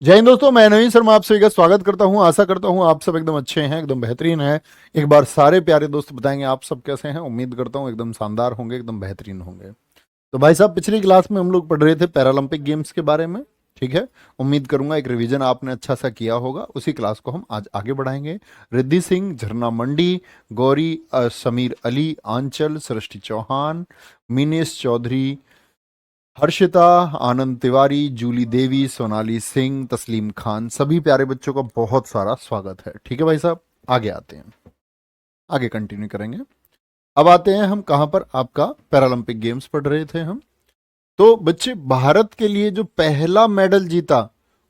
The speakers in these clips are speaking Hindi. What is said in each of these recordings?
जय हिंद दोस्तों, मैं नवीन शर्मा आप सभी का स्वागत करता हूं। आशा करता हूं आप सब एकदम अच्छे हैं, एकदम बेहतरीन हैं। एक बार सारे प्यारे दोस्त बताएंगे आप सब कैसे हैं। उम्मीद करता हूं एकदम शानदार होंगे, एकदम बेहतरीन होंगे। तो भाई साहब, पिछली क्लास में हम लोग पढ़ रहे थे पैरालंपिक गेम्स के बारे में। ठीक है। उम्मीद करूंगा एक रिवीजन आपने अच्छा सा किया होगा। उसी क्लास को हम आज आगे बढ़ाएंगे। रिद्धि सिंह, झरना मंडी, गौरी समीर अली, आंचल, सृष्टि चौहान, मिनेश चौधरी, हर्षिता, आनंद तिवारी, जूली देवी, सोनाली सिंह, तस्लीम खान, सभी प्यारे बच्चों का बहुत सारा स्वागत है। ठीक है भाई साहब, आगे आते हैं, आगे कंटिन्यू करेंगे। अब आते हैं हम कहां पर, आपका पैरालंपिक गेम्स पढ़ रहे थे हम। तो बच्चे, भारत के लिए जो पहला मेडल जीता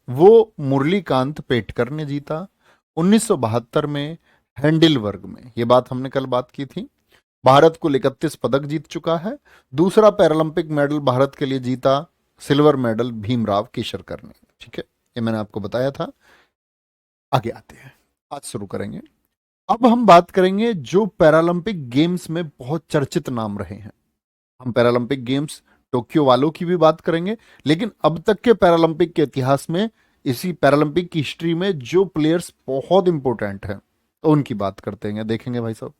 वो मुरलीकांत पेटकर ने जीता 1972 में, हैंडिल वर्ग में। ये बात हमने कल बात की थी। भारत कुल 31 पदक जीत चुका है। दूसरा पैरालंपिक मेडल भारत के लिए जीता, सिल्वर मेडल, भीमराव केशरकर ने। ठीक है, ये मैंने आपको बताया था। आगे आते हैं, आज शुरू करेंगे। अब हम बात करेंगे जो पैरालंपिक गेम्स में बहुत चर्चित नाम रहे हैं। हम पैरालंपिक गेम्स टोक्यो वालों की भी बात करेंगे, लेकिन अब तक के पैरालंपिक के इतिहास में, इसी पैरालंपिक की हिस्ट्री में जो प्लेयर्स बहुत इंपॉर्टेंट हैं, तो उनकी बात करते हैं, देखेंगे भाई साहब।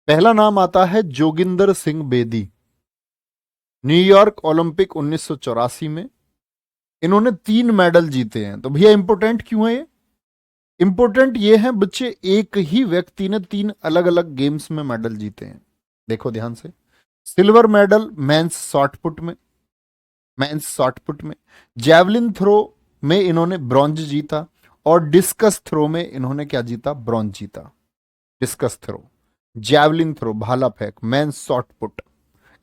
पहला नाम आता है जोगिंदर सिंह बेदी। न्यूयॉर्क ओलंपिक 1984 में इन्होंने 3 मेडल जीते हैं। तो भैया इंपॉर्टेंट क्यों है ये? इंपॉर्टेंट ये है बच्चे, एक ही व्यक्ति ने 3 अलग अलग गेम्स में मेडल जीते हैं। देखो ध्यान से। Silver medal men's shot put में, जैवलिन थ्रो में इन्होंने ब्रॉन्ज जीता, और डिस्कस थ्रो में इन्होंने क्या जीता? ब्रॉन्ज जीता। डिस्कस थ्रो, जैवलिन थ्रो, भाला फेंक, मेंस शॉट पुट,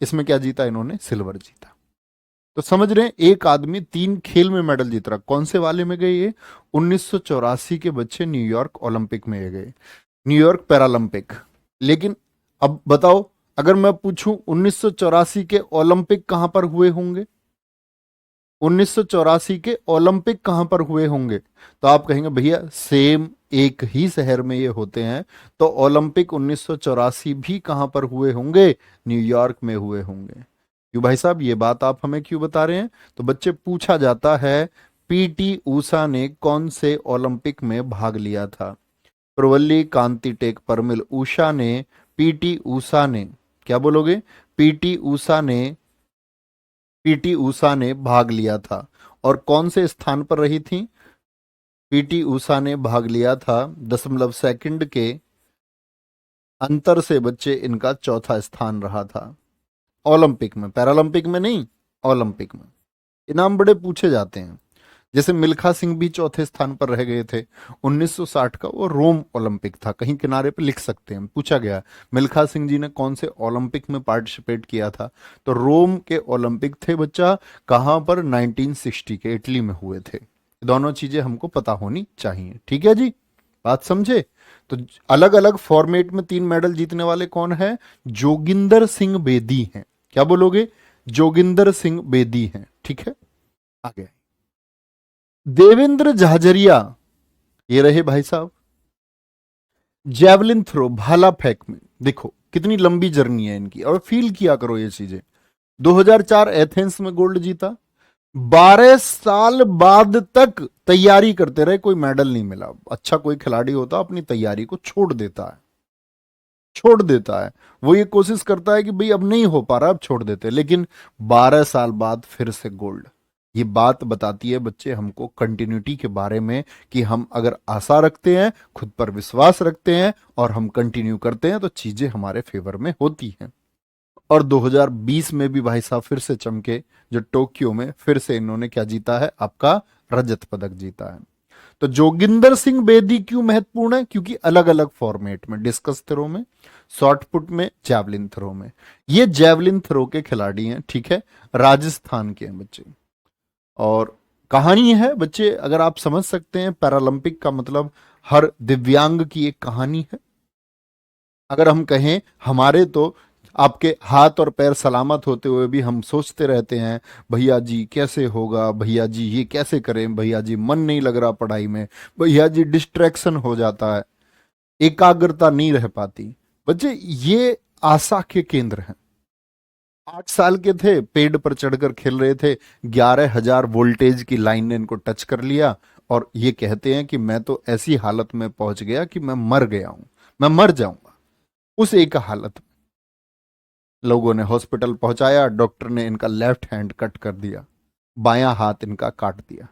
इसमें क्या जीता इन्होंने? सिल्वर जीता। तो समझ रहे हैं, एक आदमी 3 खेल में मेडल जीत रहा। कौन से वाले में गए ये? 1984 के बच्चे न्यूयॉर्क ओलंपिक में गए, न्यूयॉर्क पैरालंपिक। लेकिन अब बताओ, अगर मैं पूछूं 1984 के ओलंपिक कहां पर हुए होंगे, 1984 के ओलंपिक कहां पर हुए होंगे, तो आप कहेंगे भैया सेम एक ही शहर में ये होते हैं। तो ओलंपिक 1984 भी कहां पर हुए होंगे? न्यूयॉर्क में हुए होंगे। क्यों भाई साहब, ये बात आप हमें क्यों बता रहे हैं? तो बच्चे, पूछा जाता है पीटी ऊषा ने कौन से ओलंपिक में भाग लिया था? प्रवल्ली कांति टेक परमिल ऊषा ने, पीटी ऊषा ने, क्या बोलोगे? पीटी ऊषा ने, पीटी ऊषा ने भाग लिया था। और कौन से स्थान पर रही थी? पीटी ऊषा ने भाग लिया था 0.2 के अंतर से बच्चे, इनका चौथा स्थान रहा था ओलंपिक में, पैरालंपिक में नहीं, ओलंपिक में। इनाम बड़े पूछे जाते हैं। जैसे मिल्खा सिंह भी चौथे स्थान पर रह गए थे 1960 का, वो रोम ओलंपिक था। कहीं किनारे पे लिख सकते हैं, पूछा गया मिल्खा सिंह जी ने कौन से ओलंपिक में पार्टिसिपेट किया था, तो रोम के ओलंपिक थे बच्चा। कहां पर? 1960 के, इटली में हुए थे। दोनों चीजें हमको पता होनी चाहिए। ठीक है जी, बात समझे? तो अलग अलग फॉर्मेट में 3 मेडल जीतने वाले कौन है? जोगिंदर सिंह बेदी हैं। क्या बोलोगे? जोगिंदर सिंह बेदी हैं। ठीक है, आगे। देवेंद्र झाझरिया, ये रहे भाई साहब। जैवलिन थ्रो, भाला फेंक में देखो कितनी लंबी जर्नी है इनकी, और फील किया करो ये चीजें। 2004 एथेंस में गोल्ड जीता। 12 साल बाद तक तैयारी करते रहे, कोई मेडल नहीं मिला। अच्छा कोई खिलाड़ी होता अपनी तैयारी को छोड़ देता है, छोड़ देता है। वो ये कोशिश करता है कि भाई अब नहीं हो पा रहा, अब छोड़ देते, लेकिन 12 साल बाद फिर से गोल्ड। ये बात बताती है बच्चे हमको कंटिन्यूटी के बारे में, कि हम अगर आशा रखते हैं, खुद पर विश्वास रखते हैं, और हम कंटिन्यू करते हैं, तो चीजें हमारे फेवर में होती हैं। और 2020 में भी भाई साहब फिर से चमके, जो टोक्यो में फिर से इन्होंने क्या जीता है? आपका रजत पदक जीता है। तो जोगिंदर सिंह बेदी क्यों महत्वपूर्ण है? क्योंकि अलग अलग फॉर्मेट में, डिस्कस थ्रो में, शॉर्ट पुट में, जैवलिन थ्रो में, ये जैवलिन थ्रो के खिलाड़ी हैं। ठीक है, राजस्थान के हैं बच्चे। और कहानी है बच्चे, अगर आप समझ सकते हैं, पैरालंपिक का मतलब हर दिव्यांग की एक कहानी है। अगर हम कहें हमारे, तो आपके हाथ और पैर सलामत होते हुए भी हम सोचते रहते हैं भैया जी कैसे होगा, भैया जी ये कैसे करें, भैया जी मन नहीं लग रहा पढ़ाई में, भैया जी डिस्ट्रैक्शन हो जाता है, एकाग्रता नहीं रह पाती। बच्चे ये आशा के केंद्र हैं। 8 साल के थे, पेड़ पर चढ़कर खेल रहे थे, 11,000 वोल्टेज की लाइन ने इनको टच कर लिया, और ये कहते हैं कि मैं तो ऐसी हालत में पहुंच गया कि मैं मर गया हूं, मैं मर जाऊंगा। उस एक हालत में लोगों ने हॉस्पिटल पहुंचाया, डॉक्टर ने इनका लेफ्ट हैंड कट कर दिया, बायां हाथ इनका काट दिया।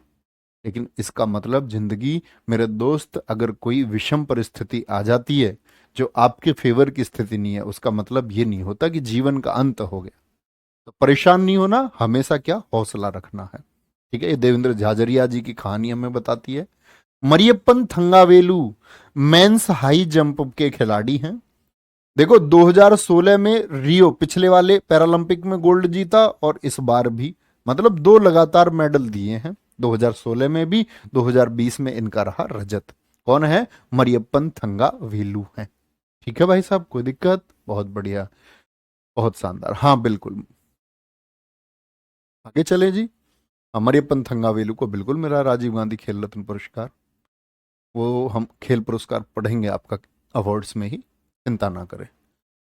लेकिन इसका मतलब जिंदगी, मेरे दोस्त, अगर कोई विषम परिस्थिति आ जाती है जो आपके फेवर की स्थिति नहीं है, उसका मतलब ये नहीं होता कि जीवन का अंत हो गया। तो परेशान नहीं होना, हमेशा क्या हौसला रखना है। ठीक है, ये देवेंद्र झाझरिया जी की कहानी हमें बताती है। Mariyappan Thangavelu mains high jump के खिलाड़ी हैं। देखो 2016 में रियो, पिछले वाले पैरालंपिक में गोल्ड जीता, और इस बार भी, मतलब 2 लगातार मेडल दिए हैं, 2016 में भी, 2020 में इनका रहा रजत। कौन है? मरियप्पन थंगावेलु है। ठीक है भाई साहब, कोई दिक्कत? बहुत बढ़िया, बहुत शानदार। हाँ बिल्कुल, आगे चले जी। मरियप्पन थंगावेलु को बिल्कुल मिला राजीव गांधी खेल रत्न पुरस्कार। वो हम खेल पुरस्कार पढ़ेंगे आपका अवार्ड्स में ही, चिंता ना करें।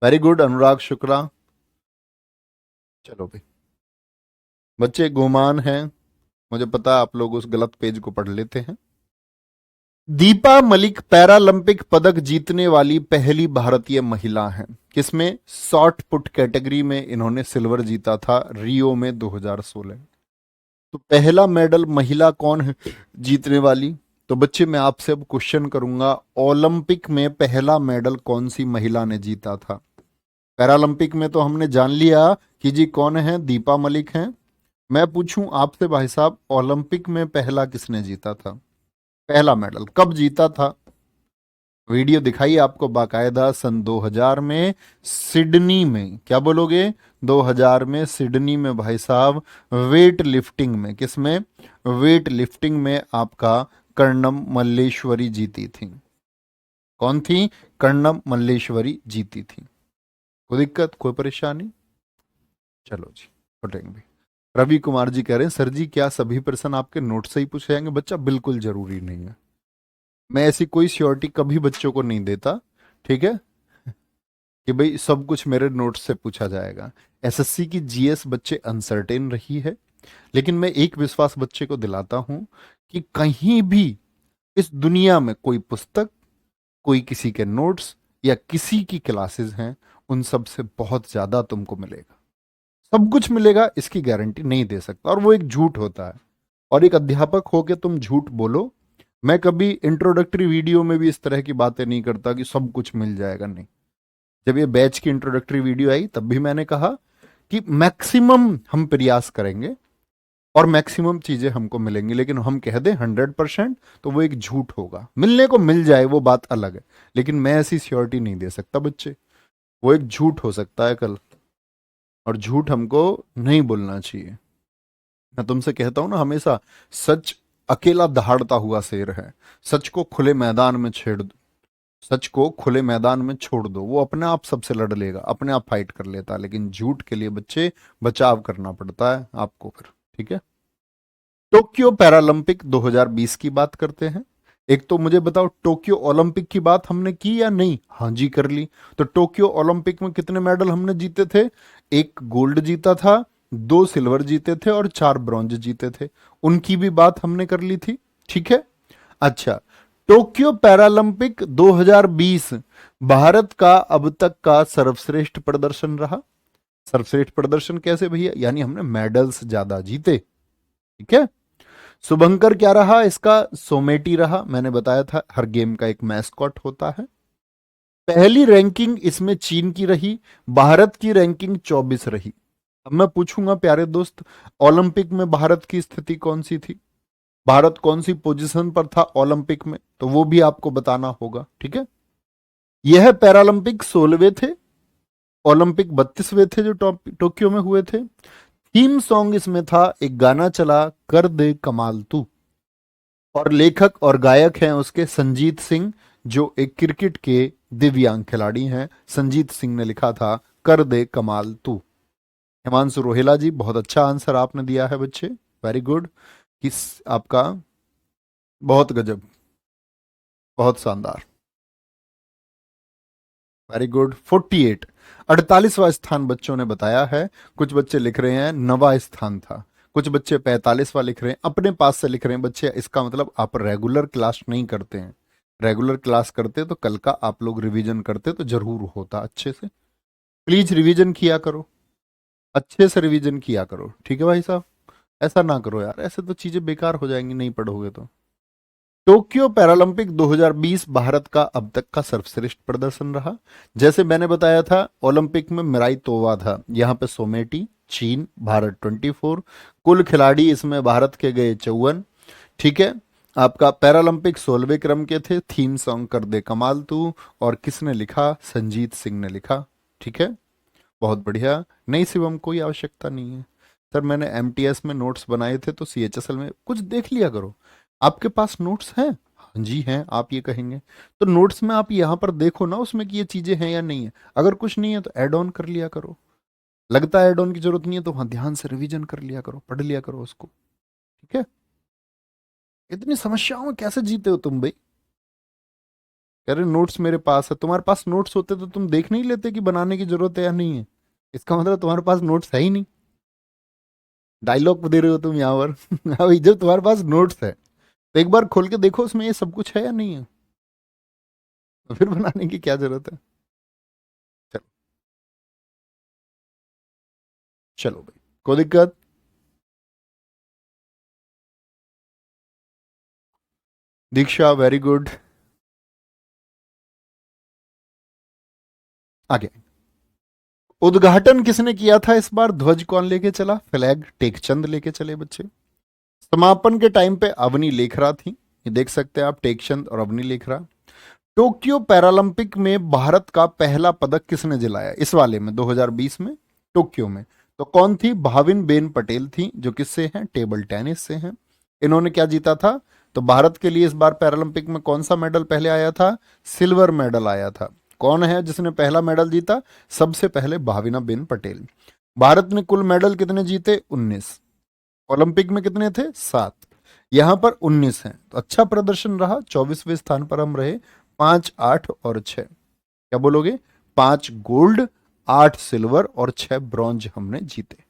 वेरी गुड अनुराग शुक्ला। चलो भाई, बच्चे गुमान हैं, मुझे पता है आप लोग उस गलत पेज को पढ़ लेते हैं। दीपा मलिक पैरालंपिक पदक जीतने वाली पहली भारतीय महिला हैं। किसमें? शॉर्ट पुट कैटेगरी में इन्होंने सिल्वर जीता था रियो में 2016। तो पहला मेडल महिला कौन है जीतने वाली? तो बच्चे मैं आपसे अब क्वेश्चन करूंगा, ओलंपिक में पहला मेडल कौन सी महिला ने जीता था? पैरालंपिक में तो हमने जान लिया कि जी कौन है, दीपा मलिक हैं। मैं पूछूं आपसे भाई साहब, ओलंपिक में पहला किसने जीता था? पहला मेडल कब जीता था? वीडियो दिखाई आपको बाकायदा, सन 2000 में सिडनी में। क्या बोलोगे? 2000 में सिडनी में भाई साहब, वेट लिफ्टिंग में। किसमें? वेट लिफ्टिंग में आपका कर्णम मल्लेश्वरी जीती थी। कौन थी? कर्णम मल्लेश्वरी जीती थी। कोई दिक्कत, कोई परेशानी? चलो जी, फटेंगे। रवि कुमार जी कह रहे हैं सर जी क्या सभी प्रश्न आपके नोट से ही पूछे जाएंगे? बच्चा बिल्कुल जरूरी नहीं है, मैं ऐसी कोई श्योरिटी कभी बच्चों को नहीं देता, ठीक है, कि भाई सब कुछ मेरे नोट से पूछा जाएगा। एसएससी की जीएस बच्चे अनसर्टेन रही है, लेकिन मैं एक विश्वास बच्चे को दिलाता हूं कि कहीं भी इस दुनिया में कोई पुस्तक, कोई किसी के नोट्स या किसी की क्लासेस हैं, उन सब से बहुत ज्यादा तुमको मिलेगा। सब कुछ मिलेगा इसकी गारंटी नहीं दे सकता, और वो एक झूठ होता है। और एक अध्यापक होके तुम झूठ बोलो। मैं कभी इंट्रोडक्टरी वीडियो में भी इस तरह की बातें नहीं करता कि सब कुछ मिल जाएगा, नहीं। जब ये बैच की इंट्रोडक्टरी वीडियो आई तब भी मैंने कहा कि मैक्सिमम हम प्रयास करेंगे और मैक्सिमम चीजें हमको मिलेंगी, लेकिन हम कह दें 100% तो वो एक झूठ होगा। मिलने को मिल जाए वो बात अलग है, लेकिन मैं ऐसी श्योरिटी नहीं दे सकता बच्चे। वो एक झूठ हो सकता है कल, और झूठ हमको नहीं बोलना चाहिए। मैं तुमसे कहता हूं ना हमेशा, सच अकेला दहाड़ता हुआ शेर है। सच को खुले मैदान में छेड़ दो, सच को खुले मैदान में छोड़ दो, वो अपने आप सबसे लड़ लेगा, अपने आप फाइट कर लेता है। लेकिन झूठ के लिए बच्चे बचाव करना पड़ता है आपको फिर। ठीक है, टोक्यो पैरालंपिक 2020 की बात करते हैं। एक तो मुझे बताओ, टोक्यो ओलंपिक की बात हमने की या नहीं? हाँ जी कर ली। तो टोक्यो ओलंपिक में कितने मेडल हमने जीते थे? 1 गोल्ड जीता था, 2 सिल्वर जीते थे, और 4 ब्रॉन्ज जीते थे। उनकी भी बात हमने कर ली थी। ठीक है, अच्छा, टोक्यो पैरालंपिक 2020 भारत का अब तक का सर्वश्रेष्ठ प्रदर्शन रहा। सर्वश्रेष्ठ प्रदर्शन कैसे भैया? यानी हमने मेडल्स ज्यादा जीते। ठीक है, शुभंकर क्या रहा इसका? सोमेटी रहा। मैंने बताया था हर गेम का एक मैस्कॉट होता है। पहली रैंकिंग इसमें चीन की रही, भारत की रैंकिंग 24 रही। अब मैं पूछूंगा प्यारे दोस्त, ओलंपिक में भारत की स्थिति कौन सी थी? भारत कौन सी पोजीशन पर था ओलंपिक में? तो वो भी आपको बताना होगा। ठीक है, यह पैरालंपिक 16वें थे, ओलंपिक 32वें थे जो टोक्यो में हुए थे। थीम सॉन्ग इसमें था, एक गाना चला, कर दे कमाल तू, और लेखक और गायक हैं उसके संजीत सिंह, जो एक क्रिकेट के दिव्यांग खिलाड़ी हैं। संजीत सिंह ने लिखा था कर दे कमाल तू। हिमांशु रोहेला जी, बहुत अच्छा आंसर आपने दिया है बच्चे, वेरी गुड। किस आपका, बहुत गजब, बहुत शानदार। Very good. 48, 48वां स्थान बच्चों ने बताया है। कुछ बच्चे लिख रहे हैं 9वां स्थान था, कुछ बच्चे 45वां लिख रहे हैं, अपने पास से लिख रहे हैं बच्चे। इसका मतलब आप रेगुलर क्लास नहीं करते हैं। रेगुलर क्लास करते तो कल का आप लोग रिवीजन करते तो जरूर होता अच्छे से। प्लीज रिवीजन किया करो, अच्छे से रिवीजन किया करो, ठीक है भाई साहब। ऐसा ना करो यार, ऐसे तो चीजें बेकार हो जाएंगी नहीं पढ़ोगे तो। टोक्यो पैरालंपिक 2020 भारत का अब तक का सर्वश्रेष्ठ प्रदर्शन रहा। जैसे मैंने बताया था, ओलंपिक में मिराई तोवा था, यहाँ पे सोमेटी, चीन, भारत 24। कुल खिलाड़ी इसमें भारत के गए 54। ठीक है। आपका पैरालंपिक 16वें क्रम के थे। थीम सॉन्ग कर दे कमाल तू, और किसने लिखा? संजीत सिंह ने लिखा। ठीक है, बहुत बढ़िया। नहीं शिवम, कोई आवश्यकता नहीं है सर, मैंने एमटीएस में नोट्स बनाए थे तो सीएचएसएल में कुछ देख लिया करो। आपके पास नोट्स हैं? हाँ जी हैं, आप ये कहेंगे तो नोट्स में आप यहाँ पर देखो ना उसमें कि ये चीजें हैं या नहीं है। अगर कुछ नहीं है तो ऐड ऑन कर लिया करो। लगता है ऐड ऑन की जरूरत नहीं है तो वहां ध्यान से रिवीजन कर लिया करो, पढ़ लिया करो उसको। ठीक है। इतनी समस्याओं में कैसे जीते हो तुम भाई? कह रहे नोट्स मेरे पास है। तुम्हारे पास नोट्स होते तो तुम देख नहीं लेते कि बनाने की जरूरत है या नहीं है? इसका मतलब तुम्हारे पास नोट्स है ही नहीं। डायलॉग दे रहे हो तुम यहाँ पर। अभी जब तुम्हारे पास नोट्स है तो एक बार खोल के देखो उसमें ये सब कुछ है या नहीं है, तो फिर बनाने की क्या जरूरत है। चलो, चलो भाई, कोई दिक्कत? दीक्षा वेरी गुड। आगे, उद्घाटन किसने किया था इस बार? ध्वज कौन लेके चला? फ्लैग टेकचंद लेके चले बच्चे। समापन के टाइम पे अवनी लेखरा थी, ये देख सकते हैं आप, टेकचंद और अवनी लेखरा। टोक्यो पैरालंपिक में भारत का पहला पदक किसने दिलाया इस वाले में 2020 में टोक्यो में? तो कौन थी? भाविन बेन पटेल थी, जो किससे हैं? टेबल टेनिस से हैं। इन्होंने क्या जीता था? तो भारत के लिए इस बार पैरालंपिक में कौन सा मेडल पहले आया था? सिल्वर मेडल आया था। कौन है जिसने पहला मेडल जीता? सबसे पहले भाविना बेन पटेल। भारत ने कुल मेडल कितने जीते? 19। ओलंपिक में कितने थे? 7। यहां पर 19 हैं, तो अच्छा प्रदर्शन रहा। 24वें स्थान पर हम रहे। 5, 8 और 6, क्या बोलोगे? 5 गोल्ड, 8 सिल्वर और 6 ब्रॉन्ज हमने जीते।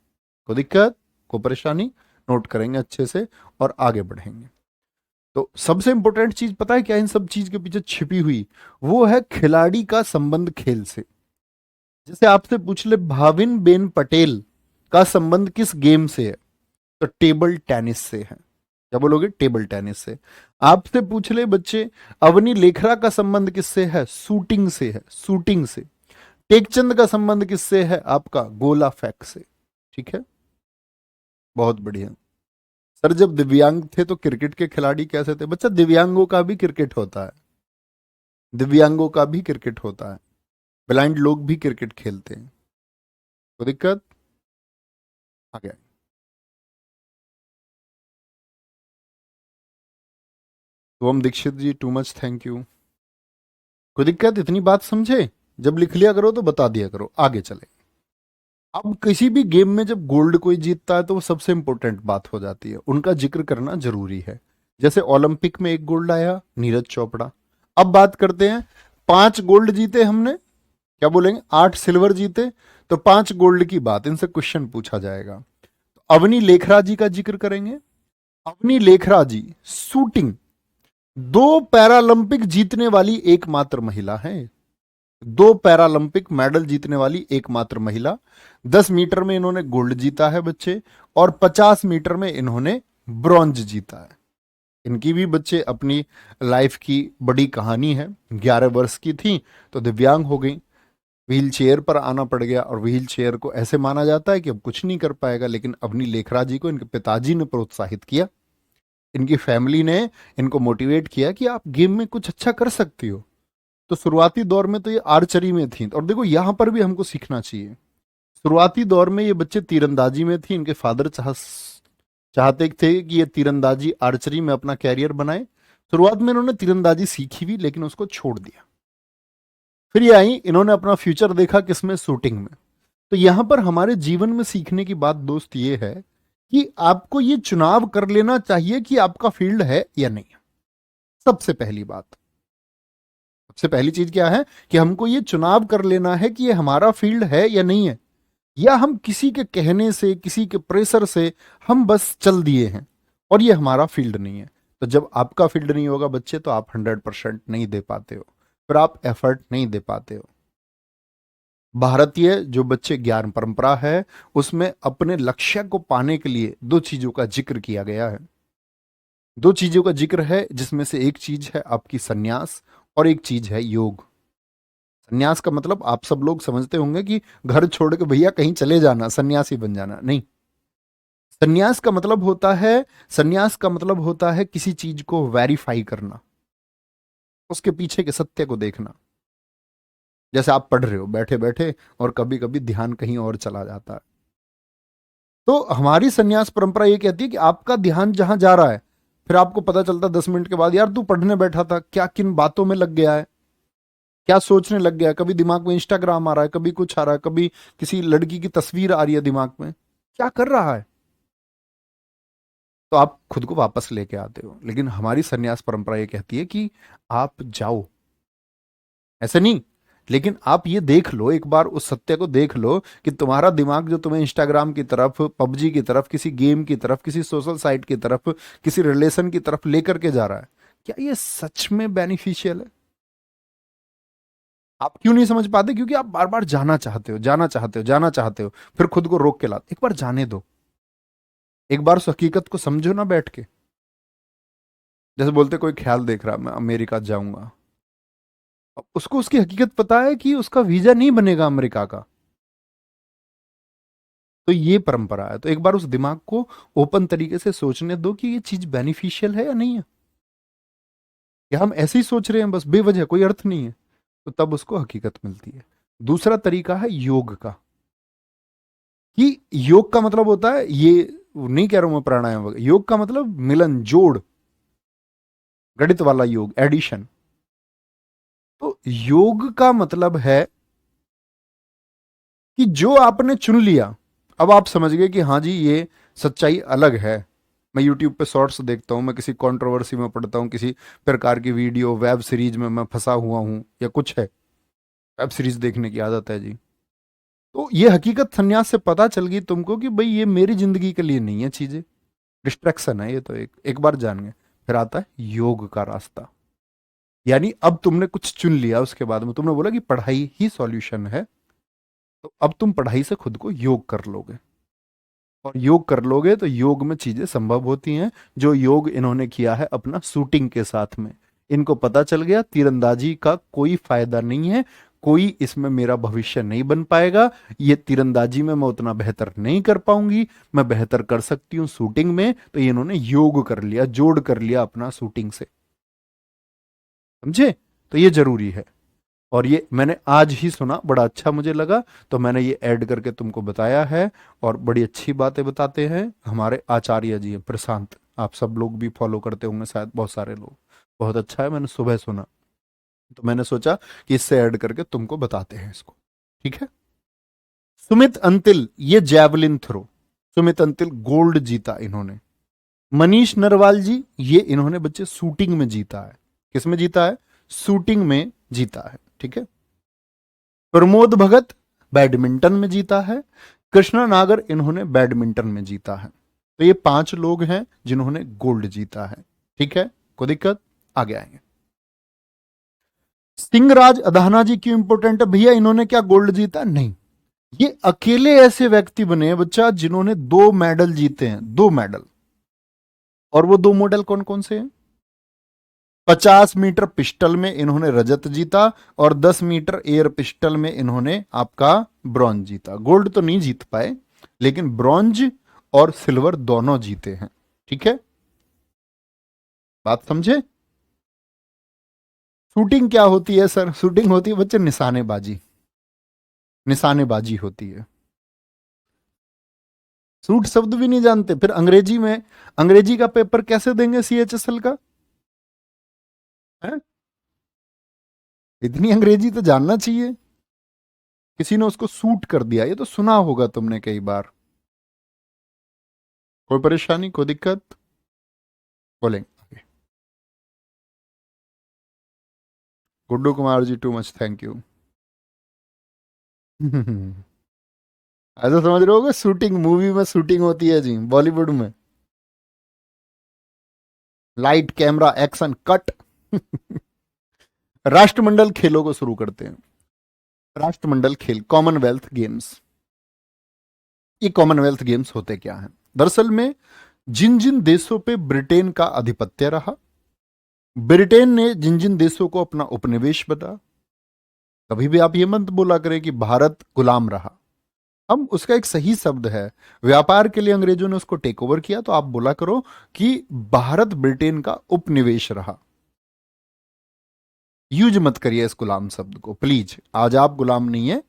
कोई दिक्कत, कोई परेशानी? नोट करेंगे अच्छे से और आगे बढ़ेंगे। तो सबसे इंपॉर्टेंट चीज पता है क्या इन सब चीज के पीछे छिपी हुई? वो है खिलाड़ी का संबंध खेल से। जैसे आपसे पूछ ले भाविन बेन पटेल का संबंध किस गेम से है, तो टेबल टेनिस से है। क्या बोलोगे? टेबल टेनिस से। आपसे पूछ ले बच्चे अवनी लेखरा का संबंध किससे है? शूटिंग से है, शूटिंग से। टेकचंद का संबंध किससे है? आपका गोला फेंक से। ठीक है, बहुत बढ़िया। सर जब दिव्यांग थे तो क्रिकेट के खिलाड़ी कैसे थे? बच्चा दिव्यांगों का भी क्रिकेट होता है, दिव्यांगों का भी क्रिकेट होता है, ब्लाइंड लोग भी क्रिकेट खेलते हैं। कोई दिक्कत? आ गया। तो हम दीक्षित जी टू मच थैंक यू। कोई दिक्कत? इतनी बात समझे? जब लिख लिया करो तो बता दिया करो। आगे चले। अब किसी भी गेम में जब गोल्ड कोई जीतता है तो वो सबसे इंपॉर्टेंट बात हो जाती है, उनका जिक्र करना जरूरी है। जैसे ओलंपिक में एक गोल्ड आया, नीरज चोपड़ा। अब बात करते हैं, 5 गोल्ड जीते हमने, क्या बोलेंगे? 8 सिल्वर जीते, तो 5 गोल्ड की बात, इनसे क्वेश्चन पूछा जाएगा। तो अवनी लेखरा जी का जिक्र करेंगे। अवनी लेखरा जी शूटिंग 2 पैरालंपिक जीतने वाली एकमात्र महिला है। 2 पैरालंपिक मेडल जीतने वाली एकमात्र महिला। 10 मीटर में इन्होंने गोल्ड जीता है बच्चे, और 50 मीटर में इन्होंने ब्रॉन्ज जीता है। इनकी भी बच्चे अपनी लाइफ की बड़ी कहानी है। 11 वर्ष की थी तो दिव्यांग हो गई, व्हील चेयर पर आना पड़ गया, और व्हील चेयर को ऐसे माना जाता है कि अब कुछ नहीं कर पाएगा, लेकिन अवनी लेखरा जी को इनके पिताजी ने प्रोत्साहित किया, इनकी फैमिली ने इनको मोटिवेट किया कि आप गेम में कुछ अच्छा कर सकती हो। तो शुरुआती दौर में तो ये आर्चरी में थी, और देखो यहां पर भी हमको सीखना चाहिए। शुरुआती दौर में ये बच्चे तीरंदाजी में थी, इनके फादर चाहते थे कि ये तीरंदाजी आर्चरी में अपना कैरियर बनाए। शुरुआत में इन्होंने तीरंदाजी सीखी भी, लेकिन उसको छोड़ दिया। फिर ये आई, इन्होंने अपना फ्यूचर देखा किसमें? शूटिंग में। तो यहां पर हमारे जीवन में सीखने की बात दोस्त ये है कि आपको ये चुनाव कर लेना चाहिए कि आपका फील्ड है या नहीं। सबसे पहली बात, सबसे पहली चीज क्या है कि हमको ये चुनाव कर लेना है कि ये हमारा फील्ड है या नहीं है, या हम किसी के कहने से, किसी के प्रेशर से हम बस चल दिए हैं और ये हमारा फील्ड नहीं है। तो जब आपका फील्ड नहीं होगा बच्चे, तो आप 100% नहीं दे पाते हो, फिर आप एफर्ट नहीं दे पाते हो। भारतीय जो बच्चे ज्ञान परंपरा है, उसमें अपने लक्ष्य को पाने के लिए दो चीजों का जिक्र किया गया है। दो चीजों का जिक्र है, जिसमें से एक चीज है आपकी सन्यास और एक चीज है योग। सन्यास का मतलब आप सब लोग समझते होंगे कि घर छोड़ के भैया कहीं चले जाना, सन्यासी बन जाना, नहीं। सन्यास का मतलब होता है, सन्यास का मतलब होता है किसी चीज को वेरीफाई करना, उसके पीछे के सत्य को देखना। जैसे आप पढ़ रहे हो बैठे बैठे और कभी कभी ध्यान कहीं और चला जाता है, तो हमारी सन्यास परंपरा ये कहती है कि आपका ध्यान जहां जा रहा है, फिर आपको पता चलता 10 मिनट के बाद, यार तू पढ़ने बैठा था, क्या किन बातों में लग गया है, क्या सोचने लग गया है। कभी दिमाग में इंस्टाग्राम आ रहा है, कभी कुछ आ रहा है, कभी किसी लड़की की तस्वीर आ रही है दिमाग में, क्या कर रहा है। तो आप खुद को वापस लेके आते हो। लेकिन हमारी सन्यास परंपरा ये कहती है कि आप जाओ, ऐसे नहीं, लेकिन आप ये देख लो, एक बार उस सत्य को देख लो कि तुम्हारा दिमाग जो तुम्हें इंस्टाग्राम की तरफ, पबजी की तरफ, किसी गेम की तरफ, किसी सोशल साइट की तरफ, किसी रिलेशन की तरफ लेकर के जा रहा है, क्या ये सच में बेनिफिशियल है। आप क्यों नहीं समझ पाते? क्योंकि आप बार बार जाना चाहते हो, जाना चाहते हो, जाना चाहते हो, फिर खुद को रोक के लाते। एक बार जाने दो, एक बार उस हकीकत को समझो ना बैठ के। जैसे बोलते कोई ख्याल देख रहा, मैं अमेरिका जाऊंगा, अब उसको उसकी हकीकत पता है कि उसका वीजा नहीं बनेगा अमेरिका का। तो ये परंपरा है। तो एक बार उस दिमाग को ओपन तरीके से सोचने दो कि ये चीज बेनिफिशियल है या नहीं है, या हम ऐसे ही सोच रहे हैं बस बेवजह, कोई अर्थ नहीं है। तो तब उसको हकीकत मिलती है। दूसरा तरीका है योग का, कि योग का मतलब होता है, ये नहीं कह रहा हूं मैं प्राणायाम वगैरह, योग का मतलब मिलन, जोड़, गणित वाला योग, एडिशन। तो योग का मतलब है कि जो आपने चुन लिया, अब आप समझ गए कि हाँ जी ये सच्चाई अलग है। मैं यूट्यूब पे शॉर्ट्स देखता हूँ, मैं किसी कंट्रोवर्सी में पढ़ता हूँ, किसी प्रकार की वीडियो, वेब सीरीज में मैं फंसा हुआ हूँ या कुछ है, वेब सीरीज देखने की आदत है जी। तो ये हकीकत संन्यास से पता चल गई तुमको कि भाई ये मेरी जिंदगी के लिए नहीं है, चीजें डिस्ट्रैक्शन है ये। तो एक एक बार जान गए। फिर आता है योग का रास्ता, यानी अब तुमने कुछ चुन लिया, उसके बाद में तुमने बोला कि पढ़ाई ही सॉल्यूशन है, तो अब तुम पढ़ाई से खुद को योग कर लोगे। और योग कर लोगे तो योग में चीजें संभव होती हैं, जो योग इन्होंने किया है अपना शूटिंग के साथ में। इनको पता चल गया तीरंदाजी का कोई फायदा नहीं है, कोई इसमें मेरा भविष्य नहीं बन पाएगा, ये तीरंदाजी में मैं उतना बेहतर नहीं कर पाऊंगी, मैं बेहतर कर सकती हूँ शूटिंग में। तो ये इन्होंने योग कर लिया, जोड़ कर लिया अपना शूटिंग से। समझे? तो ये जरूरी है। और ये मैंने आज ही सुना, बड़ा अच्छा मुझे लगा, तो मैंने ये ऐड करके तुमको बताया है। और बड़ी अच्छी बातें बताते हैं हमारे आचार्य जी हैं, प्रशांत, आप सब लोग भी फॉलो करते होंगे शायद, बहुत सारे लोग। बहुत अच्छा है, मैंने सुबह सुना, तो मैंने सोचा कि इससे ऐड करके तुमको बताते हैं इसको। ठीक है। सुमित अंतिल, ये javelin throw, Sumit Antil gold जीता इन्होंने। मनीष नरवाल जी, ये इन्होंने बच्चे शूटिंग में जीता है। किस में जीता है? शूटिंग में जीता है। ठीक है। प्रमोद भगत बैडमिंटन में जीता है। कृष्णा नागर, इन्होंने बैडमिंटन में जीता है। तो ये 5 लोग हैं जिन्होंने गोल्ड जीता है। ठीक है, कोई दिक्कत? आगे आएंगे। सिंहराज अधाना जी क्यों इंपॉर्टेंट है भैया? इन्होंने क्या गोल्ड जीता? नहीं, ये अकेले ऐसे व्यक्ति बने हैं बच्चा जिन्होंने 2 मेडल जीते हैं, 2 मेडल। और वो 2 मेडल कौन कौन से हैं? 50 मीटर पिस्टल में इन्होंने रजत जीता, और 10 मीटर एयर पिस्टल में इन्होंने आपका ब्रॉन्ज जीता। गोल्ड तो नहीं जीत पाए, लेकिन ब्रॉन्ज और सिल्वर दोनों जीते हैं। ठीक है, बात समझे? शूटिंग क्या होती है सर? शूटिंग होती है बच्चे निशानेबाजी, निशानेबाजी होती है। शूट शब्द भी नहीं जानते, फिर अंग्रेजी में, अंग्रेजी का पेपर कैसे देंगे CHSL का? है? इतनी अंग्रेजी तो जानना चाहिए। किसी ने उसको सूट कर दिया, ये तो सुना होगा तुमने कई बार। कोई परेशानी, कोई दिक्कत? बोलेंगे आगे। Guddu Kumar ji, too much, thank you. ऐसा समझ रहे होगे, शूटिंग मूवी में शूटिंग होती है जी, बॉलीवुड में। Light camera action cut. राष्ट्रमंडल खेलों को शुरू करते हैं। राष्ट्रमंडल खेल, कॉमनवेल्थ गेम्स। ये कॉमनवेल्थ गेम्स होते क्या हैं? दरअसल में जिन जिन देशों पे ब्रिटेन का आधिपत्य रहा, ब्रिटेन ने जिन जिन देशों को अपना उपनिवेश बना, कभी भी आप ये मत बोला करें कि भारत गुलाम रहा। हम उसका एक सही शब्द है, व्यापार के लिए अंग्रेजों ने उसको टेक ओवर किया, तो आप बोला करो कि भारत ब्रिटेन का उपनिवेश रहा। यूज मत करिए इस गुलाम शब्द को प्लीज। आज आप गुलाम नहीं है,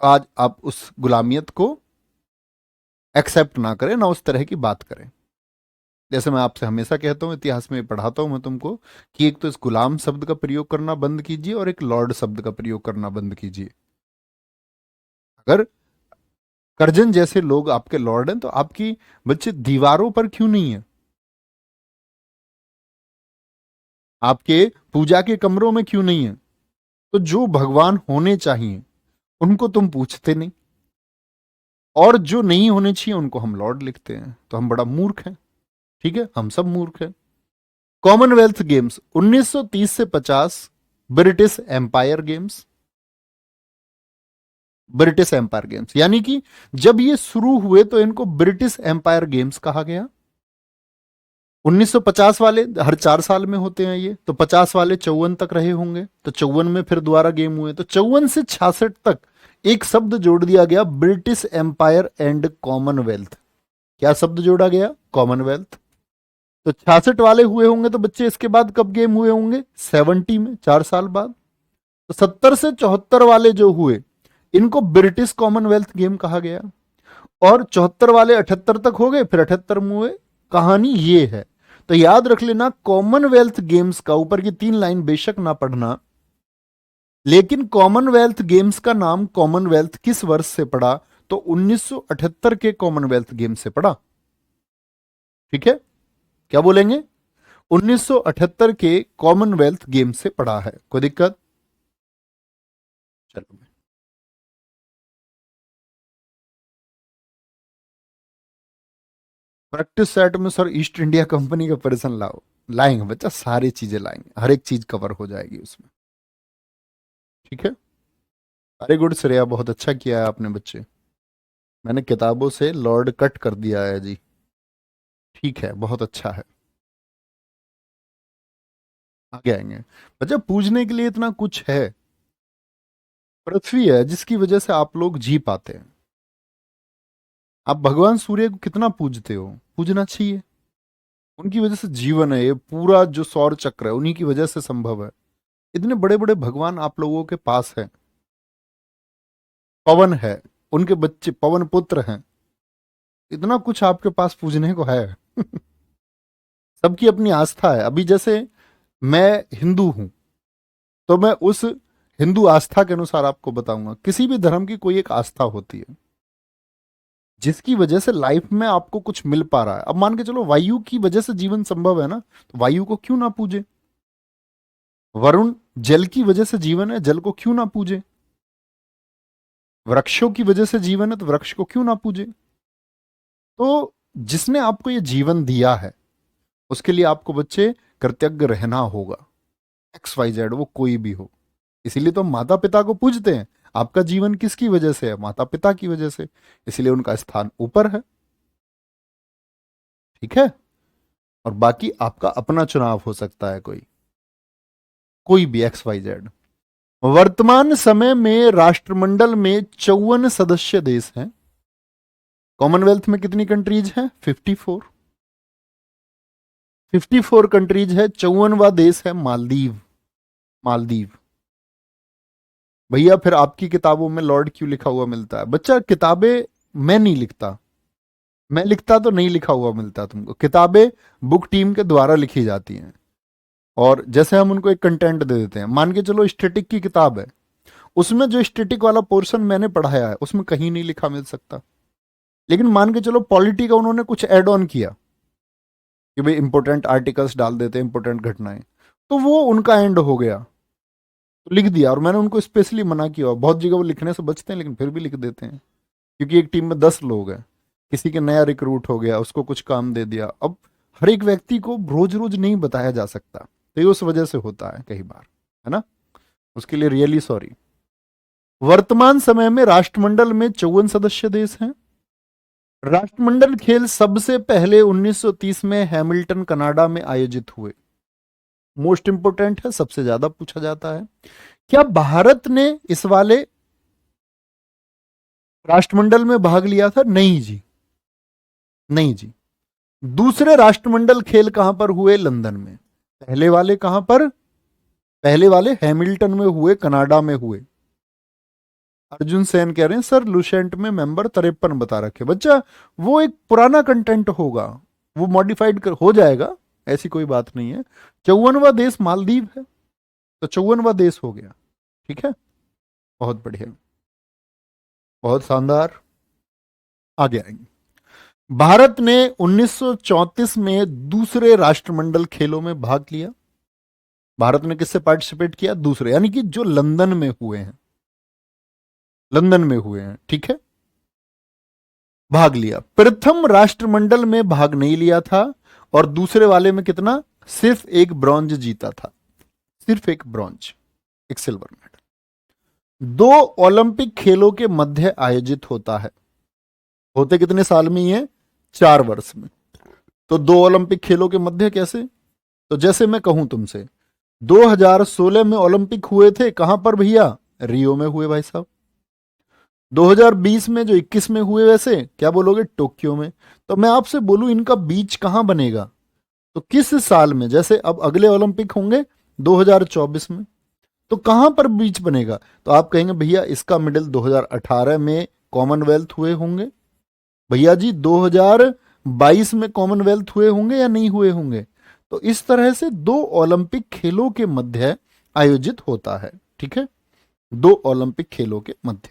आज आप उस गुलामियत को एक्सेप्ट ना करें, ना उस तरह की बात करें। जैसे मैं आपसे हमेशा कहता हूं, इतिहास में पढ़ाता हूं मैं तुमको, कि एक तो इस गुलाम शब्द का प्रयोग करना बंद कीजिए और एक लॉर्ड शब्द का प्रयोग करना बंद कीजिए। अगर करजन जैसे लोग आपके लॉर्ड हैं, तो आपकी बच्चे दीवारों पर क्यों नहीं है? आपके पूजा के कमरों में क्यों नहीं है? तो जो भगवान होने चाहिए उनको तुम पूछते नहीं, और जो नहीं होने चाहिए उनको हम लॉर्ड लिखते हैं, तो हम बड़ा मूर्ख हैं। ठीक है, हम सब मूर्ख हैं। कॉमनवेल्थ गेम्स 1930 से 50, British Empire games. British Empire games यानी कि जब ये शुरू हुए तो इनको ब्रिटिश एम्पायर गेम्स कहा गया। 1950 वाले हर 4 साल में होते हैं ये, तो 50 वाले 54 तक रहे होंगे, तो 54 में फिर दोबारा गेम हुए, तो 54 से 66 तक एक शब्द जोड़ दिया गया, ब्रिटिश एम्पायर एंड कॉमनवेल्थ। क्या शब्द जोड़ा गया? कॉमनवेल्थ। तो 66 वाले हुए होंगे, तो बच्चे इसके बाद कब गेम हुए होंगे? 70 में, 4 साल बाद। तो 70 से 74 वाले जो हुए, इनको ब्रिटिश कॉमनवेल्थ गेम कहा गया। और 74 वाले 78 तक हो गए, फिर 78 में हुए। कहानी ये है। तो याद रख लेना, कॉमनवेल्थ गेम्स का ऊपर की 3 लाइन बेशक ना पढ़ना, लेकिन कॉमनवेल्थ गेम्स का नाम कॉमनवेल्थ किस वर्ष से पड़ा? तो 1978 के कॉमनवेल्थ गेम से पड़ा। ठीक है, क्या बोलेंगे? 1978 के कॉमनवेल्थ गेम से पड़ा है। कोई दिक्कत? चलो, प्रैक्टिस सेट में सर ईस्ट इंडिया कंपनी का पर्सन लाओ। लाएंगे बच्चा, सारी चीजें लाएंगे, हर एक चीज कवर हो जाएगी उसमें। ठीक है, वेरी गुड श्रेया, बहुत अच्छा किया है आपने बच्चे। मैंने किताबों से लॉर्ड कट कर दिया है जी। ठीक है, बहुत अच्छा है। आगे आएंगे बच्चा, पूजने के लिए इतना कुछ है। पृथ्वी है जिसकी वजह से आप लोग जी पाते हैं। आप भगवान सूर्य को कितना पूजते हो? पूजना चाहिए। उनकी वजह से जीवन है, ये पूरा जो सौर चक्र है उन्हीं की वजह से संभव है। इतने बड़े बड़े भगवान आप लोगों के पास हैं। पवन है, उनके बच्चे पवन पुत्र हैं। इतना कुछ आपके पास पूजने को है। सबकी अपनी आस्था है। अभी जैसे मैं हिंदू हूं, तो मैं उस हिंदू आस्था के अनुसार आपको बताऊंगा। किसी भी धर्म की कोई एक आस्था होती है जिसकी वजह से लाइफ में आपको कुछ मिल पा रहा है। अब मान के चलो वायु की वजह से जीवन संभव है ना, तो वायु को क्यों ना पूजे? वरुण, जल की वजह से जीवन है, जल को क्यों ना पूजे? वृक्षों की वजह से जीवन है, तो वृक्ष को क्यों ना पूजे? तो जिसने आपको ये जीवन दिया है, उसके लिए आपको बच्चे कृतज्ञ रहना होगा। एक्स वाई जेड वो कोई भी हो। इसीलिए तो माता पिता को पूजते हैं। आपका जीवन किसकी वजह से है? माता पिता की वजह से। इसलिए उनका स्थान ऊपर है। ठीक है, और बाकी आपका अपना चुनाव हो सकता है, कोई कोई भी एक्स वाई जेड। वर्तमान समय में राष्ट्रमंडल में 54 सदस्य देश हैं। कॉमनवेल्थ में कितनी कंट्रीज हैं? 54। 54 कंट्रीज है। 54वां देश है मालदीव। मालदीव। भैया फिर आपकी किताबों में लॉर्ड क्यों लिखा हुआ मिलता है? बच्चा किताबें मैं नहीं लिखता, मैं लिखता तो नहीं लिखा हुआ मिलता तुमको। किताबें बुक टीम के द्वारा लिखी जाती हैं, और जैसे हम उनको एक कंटेंट दे देते हैं। मान के चलो स्टैटिक की किताब है, उसमें जो स्टैटिक वाला पोर्शन मैंने पढ़ाया है उसमें कहीं नहीं लिखा मिल सकता। लेकिन मान के चलो पॉलिटी का उन्होंने कुछ एड ऑन किया कि भाई इंपॉर्टेंट आर्टिकल्स डाल देते हैं, इंपॉर्टेंट घटनाएं, तो वो उनका एंड हो गया। तो लिख दिया, और मैंने उनको स्पेशली मना किया। बहुत जगह वो लिखने से बचते हैं लेकिन फिर भी लिख देते हैं, क्योंकि एक टीम में 10 लोग हैं, किसी के नया रिक्रूट हो गया, उसको कुछ काम दे दिया। अब हर एक व्यक्ति को रोज रोज नहीं बताया जा सकता, तो ये उस वजह से होता है कई बार, है ना। उसके लिए रियली सॉरी। वर्तमान समय में राष्ट्रमंडल में 54 सदस्य देश हैं। राष्ट्रमंडल खेल सबसे पहले 1930 में हैमिल्टन कनाडा में आयोजित हुए। मोस्ट इंपोर्टेंट है, सबसे ज्यादा पूछा जाता है। क्या भारत ने इस वाले राष्ट्रमंडल में भाग लिया था? नहीं जी, नहीं जी। दूसरे राष्ट्रमंडल खेल कहां पर हुए? लंदन में। पहले वाले कहां पर? पहले वाले हैमिल्टन में हुए, कनाडा में हुए। अर्जुन सेन कह रहे हैं सर लुसेंट में मेंबर 53 बता रखे। बच्चा वो एक पुराना कंटेंट होगा, वो मॉडिफाइड हो जाएगा, ऐसी कोई बात नहीं है। 54वां देश मालदीव है, तो 54वां देश हो गया। ठीक है, बहुत बढ़िया, बहुत शानदार। आगे आएंगे। भारत ने 1934 में दूसरे राष्ट्रमंडल खेलों में भाग लिया। भारत ने किससे पार्टिसिपेट किया? दूसरे, यानी कि जो लंदन में हुए हैं, लंदन में हुए हैं, ठीक है, भाग लिया। प्रथम राष्ट्रमंडल में भाग नहीं लिया था, और दूसरे वाले में कितना? सिर्फ एक ब्रॉन्ज जीता था, सिर्फ एक ब्रॉन्ज, एक सिल्वर मेडल। दो ओलंपिक खेलों के मध्य आयोजित होता है। होते कितने साल में ये? 4 वर्ष में। तो दो ओलंपिक खेलों के मध्य कैसे? तो जैसे मैं कहूं तुमसे 2016 में ओलंपिक हुए थे, कहां पर भैया? रियो में हुए भाई साहब। 2020 में जो 21 में हुए, वैसे क्या बोलोगे? टोक्यो में। तो मैं आपसे बोलूं इनका बीच कहां बनेगा? तो किस साल में? जैसे अब अगले ओलंपिक होंगे 2024 में, तो कहां पर बीच बनेगा? तो आप कहेंगे भैया इसका मिडिल 2018 में कॉमनवेल्थ हुए होंगे। भैया जी 2022 में कॉमनवेल्थ हुए होंगे या नहीं हुए होंगे? तो इस तरह से दो ओलंपिक खेलों के मध्य आयोजित होता है। ठीक है, दो ओलंपिक खेलों के मध्य,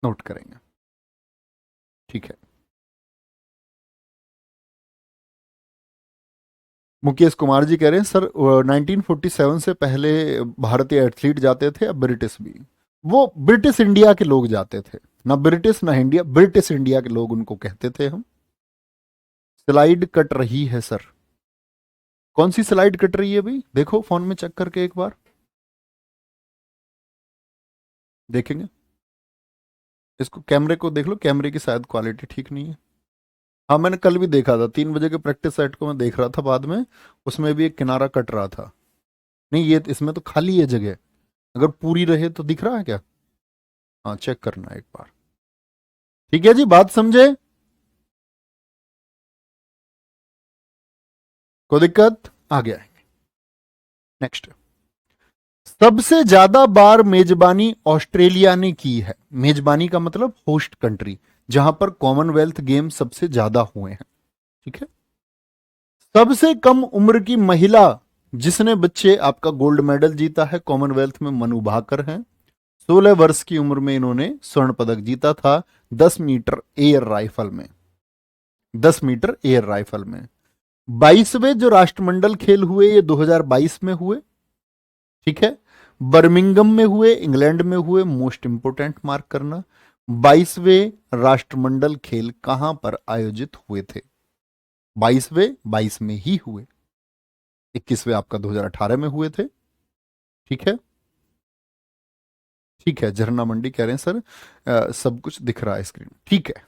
नोट करेंगे। ठीक है। मुकेश कुमार जी कह रहे हैं सर 1947 से पहले भारतीय एथलीट जाते थे, अब ब्रिटिश भी। वो ब्रिटिश इंडिया के लोग जाते थे, ना ब्रिटिश ना इंडिया, ब्रिटिश इंडिया के लोग उनको कहते थे हम। स्लाइड कट रही है सर। कौन सी स्लाइड कट रही है भाई? देखो फोन में चेक करके एक बार देखेंगे। इसको कैमरे को देख लो, कैमरे की शायद क्वालिटी ठीक नहीं है। हाँ मैंने कल भी देखा था, 3 बजे के प्रैक्टिस सेट को मैं देख रहा था बाद में, उसमें भी एक किनारा कट रहा था। नहीं ये इसमें तो खाली है जगह, अगर पूरी रहे तो दिख रहा है क्या? हाँ चेक करना एक बार। ठीक है जी, बात समझे? कोई दिक्कत? आगे आएंगे। नेक्स्ट। सबसे ज्यादा बार मेजबानी ऑस्ट्रेलिया ने की है। मेजबानी का मतलब होस्ट कंट्री, जहां पर कॉमनवेल्थ गेम सबसे ज्यादा हुए हैं। ठीक है। सबसे कम उम्र की महिला जिसने बच्चे आपका गोल्ड मेडल जीता है कॉमनवेल्थ में, मनु भाकर हैं। 16 वर्ष की उम्र में इन्होंने स्वर्ण पदक जीता था 10 मीटर एयर राइफल में। 10 मीटर एयर राइफल में। 22वें जो राष्ट्रमंडल खेल हुए ये 2022 में हुए। ठीक है, बर्मिंगम में हुए, इंग्लैंड में हुए। मोस्ट इंपोर्टेंट मार्क करना, 22वें राष्ट्रमंडल खेल कहां पर आयोजित हुए थे? 22वें 22 में ही हुए। 21वें आपका 2018 में हुए थे। ठीक है, ठीक है। झरना मंडी कह रहे हैं सर सब कुछ दिख रहा है स्क्रीन। ठीक है,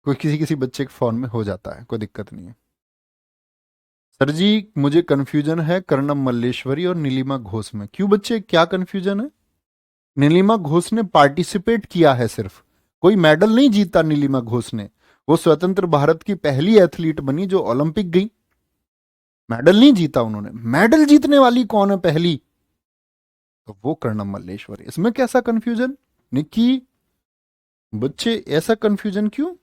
कोई किसी किसी बच्चे के फोन में हो जाता है, कोई दिक्कत नहीं है। सर जी मुझे कंफ्यूजन है कर्णम मल्लेश्वरी और नीलिमा घोष में। क्यों बच्चे, क्या कंफ्यूजन है? नीलिमा घोष ने पार्टिसिपेट किया है सिर्फ, कोई मेडल नहीं जीता नीलिमा घोष ने। वो स्वतंत्र भारत की पहली एथलीट बनी जो ओलंपिक गई, मेडल नहीं जीता उन्होंने। मेडल जीतने वाली कौन है पहली? तो वो कर्णम मल्लेश्वरी। इसमें कैसा कंफ्यूजन निक्की? बच्चे ऐसा कंफ्यूजन क्यों?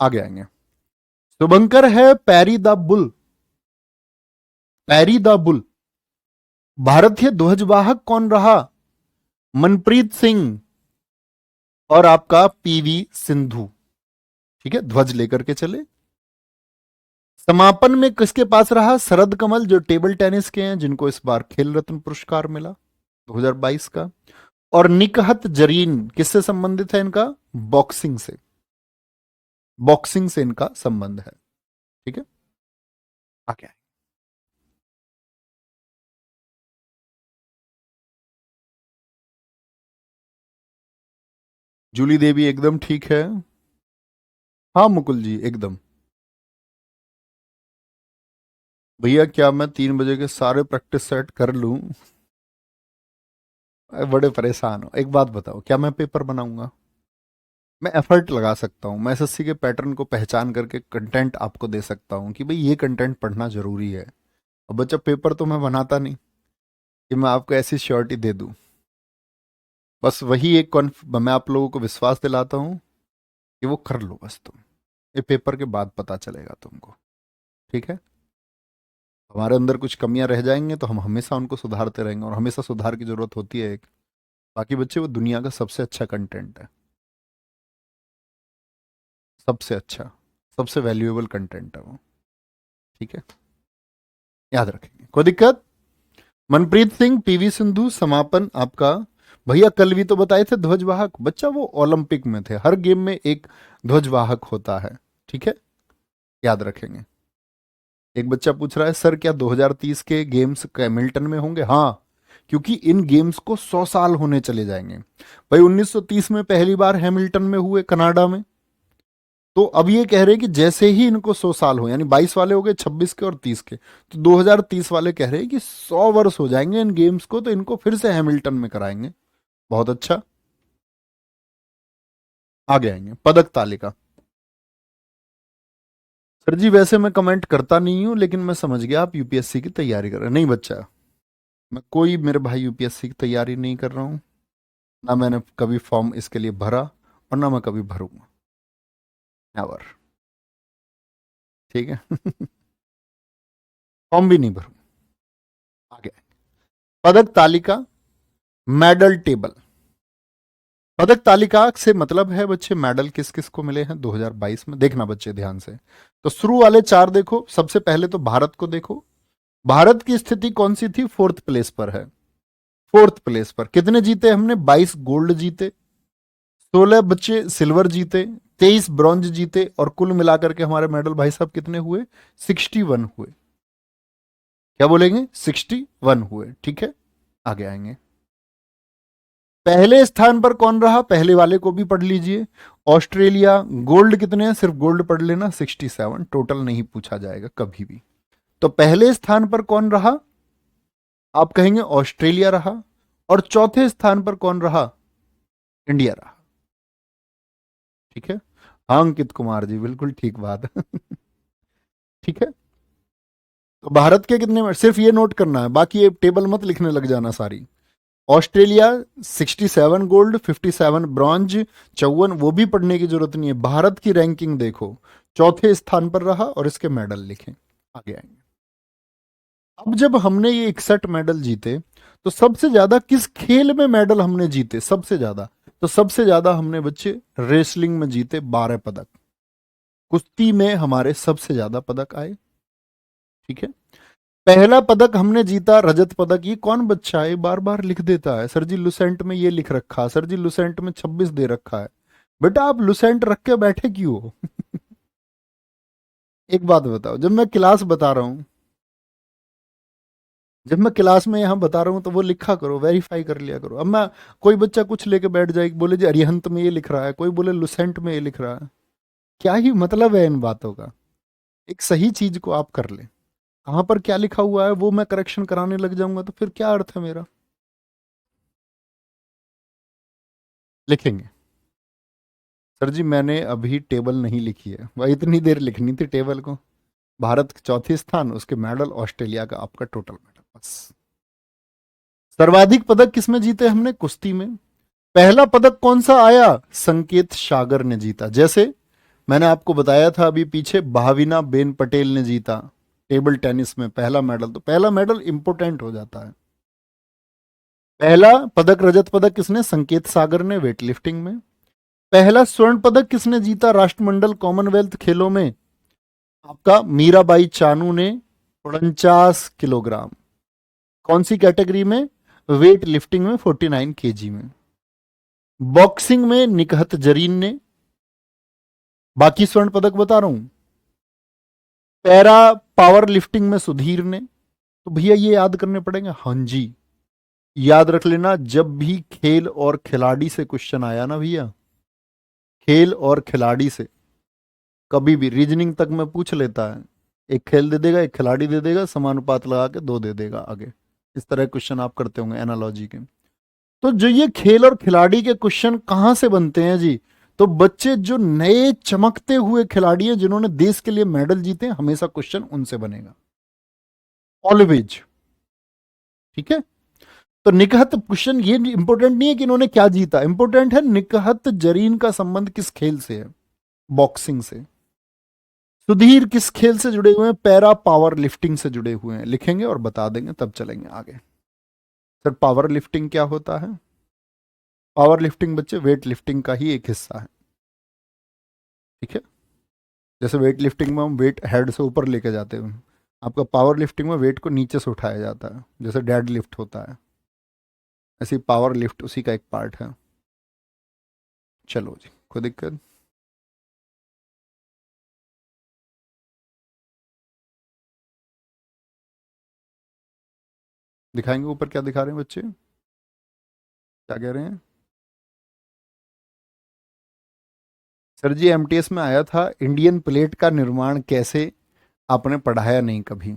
आगे आएंगे। शुभंकर है Perry the bull. Perry the bull. भारतीय ध्वजवाहक कौन रहा? मनप्रीत सिंह और आपका पीवी सिंधु। ठीक है, ध्वज लेकर के चले। समापन में किसके पास रहा? शरद कमल, जो टेबल टेनिस के हैं, जिनको इस बार खेल रत्न पुरस्कार मिला 2022 का। और निकहत जरीन किससे संबंधित है? इनका बॉक्सिंग से, बॉक्सिंग से इनका संबंध है। ठीक है, आगे आए। जूली देवी एकदम ठीक है। हाँ मुकुल जी एकदम। भैया क्या मैं 3 बजे के सारे प्रैक्टिस सेट कर लूं? बड़े परेशान हो। एक बात बताओ, क्या मैं पेपर बनाऊंगा? मैं एफर्ट लगा सकता हूँ, मैं एसएससी के पैटर्न को पहचान करके कंटेंट आपको दे सकता हूँ कि भाई ये कंटेंट पढ़ना जरूरी है। अब बच्चा पेपर तो मैं बनाता नहीं कि मैं आपको ऐसी श्योरिटी दे दूं। बस वही एक मैं आप लोगों को विश्वास दिलाता हूँ कि वो कर लो बस तुम। ये पेपर के बाद पता चलेगा तुमको। ठीक है, हमारे अंदर कुछ कमियां रह जाएंगे तो हम हमेशा उनको सुधारते रहेंगे, और हमेशा सुधार की जरूरत होती है एक। बाकी बच्चे, वो दुनिया का सबसे अच्छा कंटेंट है, सबसे अच्छा, सबसे वैल्यूएबल कंटेंट है वो। ठीक है, याद रखेंगे, कोई दिक्कत? मनप्रीत सिंह, पीवी सिंधु, समापन आपका। भैया कल भी तो बताए थे ध्वजवाहक। बच्चा वो ओलंपिक में थे, हर गेम में एक ध्वजवाहक होता है। ठीक है, याद रखेंगे। एक बच्चा पूछ रहा है सर क्या 2030 के गेम्स हैमिल्टन में होंगे? हाँ, क्योंकि इन गेम्स को 100 साल होने चले जाएंगे। भाई 1930 में पहली बार हैमिल्टन में हुए, कनाडा में। तो अब ये कह रहे हैं कि जैसे ही इनको 100 साल हो, यानी 22 वाले हो गए, 26 के और 30 के, तो 2030 वाले कह रहे हैं कि 100 वर्ष हो जाएंगे इन गेम्स को, तो इनको फिर से हैमिल्टन में कराएंगे। बहुत अच्छा। आगे आएंगे, पदक तालिका। सर जी वैसे मैं कमेंट करता नहीं हूं, लेकिन मैं समझ गया आप यूपीएससी की तैयारी कर रहे हैं। नहीं बच्चा, मैं कोई, मेरे भाई यूपीएससी की तैयारी नहीं कर रहा हूं। ना मैंने कभी फॉर्म इसके लिए भरा, और ना मैं कभी भरूंगा, नेवर। ठीक है फॉर्म भी नहीं भरूंगा। आगे, पदक तालिका, मेडल टेबल। पदक तालिका से मतलब है बच्चे मेडल किस किस को मिले हैं 2022 में। देखना बच्चे ध्यान से, तो शुरू वाले 4 देखो। सबसे पहले तो भारत को देखो, भारत की स्थिति कौन सी थी? 4th प्लेस पर है। 4th प्लेस पर कितने जीते हमने? 22 गोल्ड जीते, 16 बच्चे सिल्वर जीते, 23 ब्रॉन्ज जीते, और कुल मिलाकर के हमारे मेडल भाई साहब कितने हुए? 61 हुए। क्या बोलेंगे? 61 हुए। ठीक है, आगे आएंगे। पहले स्थान पर कौन रहा? पहले वाले को भी पढ़ लीजिए। ऑस्ट्रेलिया। गोल्ड कितने हैं? सिर्फ गोल्ड पढ़ लेना, 67। टोटल नहीं पूछा जाएगा कभी भी। तो पहले स्थान पर कौन रहा? आप कहेंगे ऑस्ट्रेलिया रहा। और चौथे स्थान पर कौन रहा? इंडिया रहा। ठीक है, हाँ अंकित कुमार जी बिल्कुल ठीक बात ठीक है, तो भारत के कितने, सिर्फ ये नोट करना है, बाकी ये टेबल मत लिखने लग जाना सारी। ऑस्ट्रेलिया 67 गोल्ड, 57 ब्रॉन्ज, 54, वो भी पढ़ने की जरूरत नहीं है। भारत की रैंकिंग देखो, चौथे स्थान पर रहा, और इसके मेडल लिखें। आगे आएंगे। अब जब हमने ये 61 मेडल जीते, तो सबसे ज्यादा किस खेल में मेडल हमने जीते? सबसे ज्यादा, तो सबसे ज्यादा हमने बच्चे रेसलिंग में जीते, 12 पदक। कुश्ती में हमारे सबसे ज्यादा पदक आए। ठीक है, पहला पदक हमने जीता रजत पदक। ये कौन बच्चा है बार बार लिख देता है सर जी लुसेंट में ये लिख रखा, सर जी लुसेंट में 26 दे रखा है। बेटा आप लुसेंट रख के बैठे क्यों हो एक बात बताओ, जब मैं क्लास बता रहा हूं, जब मैं क्लास में यहां बता रहा हूं, तो वो लिखा करो, वेरीफाई कर लिया करो। अब मैं, कोई बच्चा कुछ लेके बैठ जाए, बोले जी अरिहंत में ये लिख रहा है, कोई बोले लुसेंट में ये लिख रहा है। क्या ही मतलब है इन बातों का? एक सही चीज को आप कर ले, कहां पर क्या लिखा हुआ है वो मैं करेक्शन कराने लग जाऊंगा तो फिर क्या अर्थ है मेरा? लिखेंगे। सर जी मैंने अभी टेबल नहीं लिखी है, वह इतनी देर लिखनी थी टेबल को। भारत चौथी स्थान, उसके मेडल, ऑस्ट्रेलिया का आपका टोटल मेडल, बस। सर्वाधिक पदक किसमें जीते हमने? कुश्ती में। पहला पदक कौन सा आया? संकेत सागर ने जीता। जैसे मैंने आपको बताया था अभी पीछे, भाविना बेन पटेल ने जीता टेबल टेनिस में पहला मेडल। तो पहला मेडल इंपोर्टेंट हो जाता है। पहला पदक, रजत पदक किसने? संकेत सागर ने, वेट लिफ्टिंग में। पहला स्वर्ण पदक किसने जीता राष्ट्रमंडल कॉमनवेल्थ खेलों में? आपका मीराबाई चानू ने 49 किलोग्राम। कौन सी कैटेगरी में? वेट लिफ्टिंग में 49 kg में। बॉक्सिंग में निकहत जरीन ने, बाकी स्वर्ण पदक बता रहा हूं। पैरा पावर लिफ्टिंग में सुधीर ने। तो भैया ये याद करने पड़ेंगे, हाँ जी। याद रख लेना, जब भी खेल और खिलाड़ी से क्वेश्चन आया ना भैया, खेल और खिलाड़ी से कभी भी रीजनिंग तक में पूछ लेता है, एक खेल दे देगा, एक खिलाड़ी दे देगा, समानुपात लगा के दो दे देगा आगे। इस तरह क्वेश्चन आप करते होंगे एनालॉजी के। तो जो ये खेल और खिलाड़ी के क्वेश्चन कहां से बनते हैं जी? तो बच्चे जो नए चमकते हुए खिलाड़ी हैं, जिन्होंने देश के लिए मेडल जीते हैं, हमेशा क्वेश्चन उनसे बनेगा, ऑलवेज। ठीक है। तो निकहत क्वेश्चन ये इंपॉर्टेंट नहीं है कि इन्होंने क्या जीता, इंपॉर्टेंट है निकहत जरीन का संबंध किस खेल से है? बॉक्सिंग से। सुधीर किस खेल से जुड़े हुए हैं? पैरा पावर लिफ्टिंग से जुड़े हुए हैं। लिखेंगे और बता देंगे, तब चलेंगे आगे। सर पावर लिफ्टिंग क्या होता है? पावर लिफ्टिंग बच्चे वेट लिफ्टिंग का ही एक हिस्सा है। ठीक है। जैसे वेट लिफ्टिंग में हम वेट हेड से ऊपर लेके जाते हैं, आपका पावर लिफ्टिंग में वेट को नीचे से उठाया जाता है, जैसे डेड लिफ्ट होता है, ऐसी पावर लिफ्ट उसी का एक पार्ट है। चलो जी, कोई दिक्कत? दिखाएंगे ऊपर क्या दिखा रहे हैं बच्चे, क्या कह रहे हैं? सर जी एमटीएस में आया था, इंडियन प्लेट का निर्माण कैसे, आपने पढ़ाया नहीं कभी।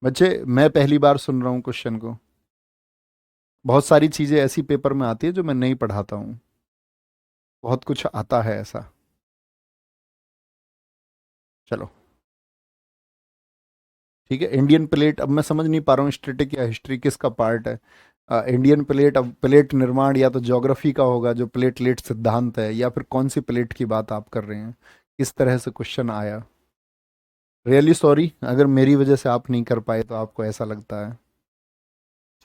बच्चे मैं पहली बार सुन रहा हूँ क्वेश्चन को। बहुत सारी चीजें ऐसी पेपर में आती है जो मैं नहीं पढ़ाता हूँ, बहुत कुछ आता है ऐसा। चलो ठीक है। इंडियन प्लेट, अब मैं समझ नहीं पा रहा हूँ स्टैटिक या हिस्ट्री किसका पार्ट है। इंडियन प्लेट, अब प्लेट निर्माण या तो ज्योग्राफी का होगा, जो प्लेटलेट सिद्धांत है, या फिर कौन सी प्लेट की बात आप कर रहे हैं, किस तरह से क्वेश्चन आया। रियली सॉरी अगर मेरी वजह से आप नहीं कर पाए तो आपको ऐसा लगता है।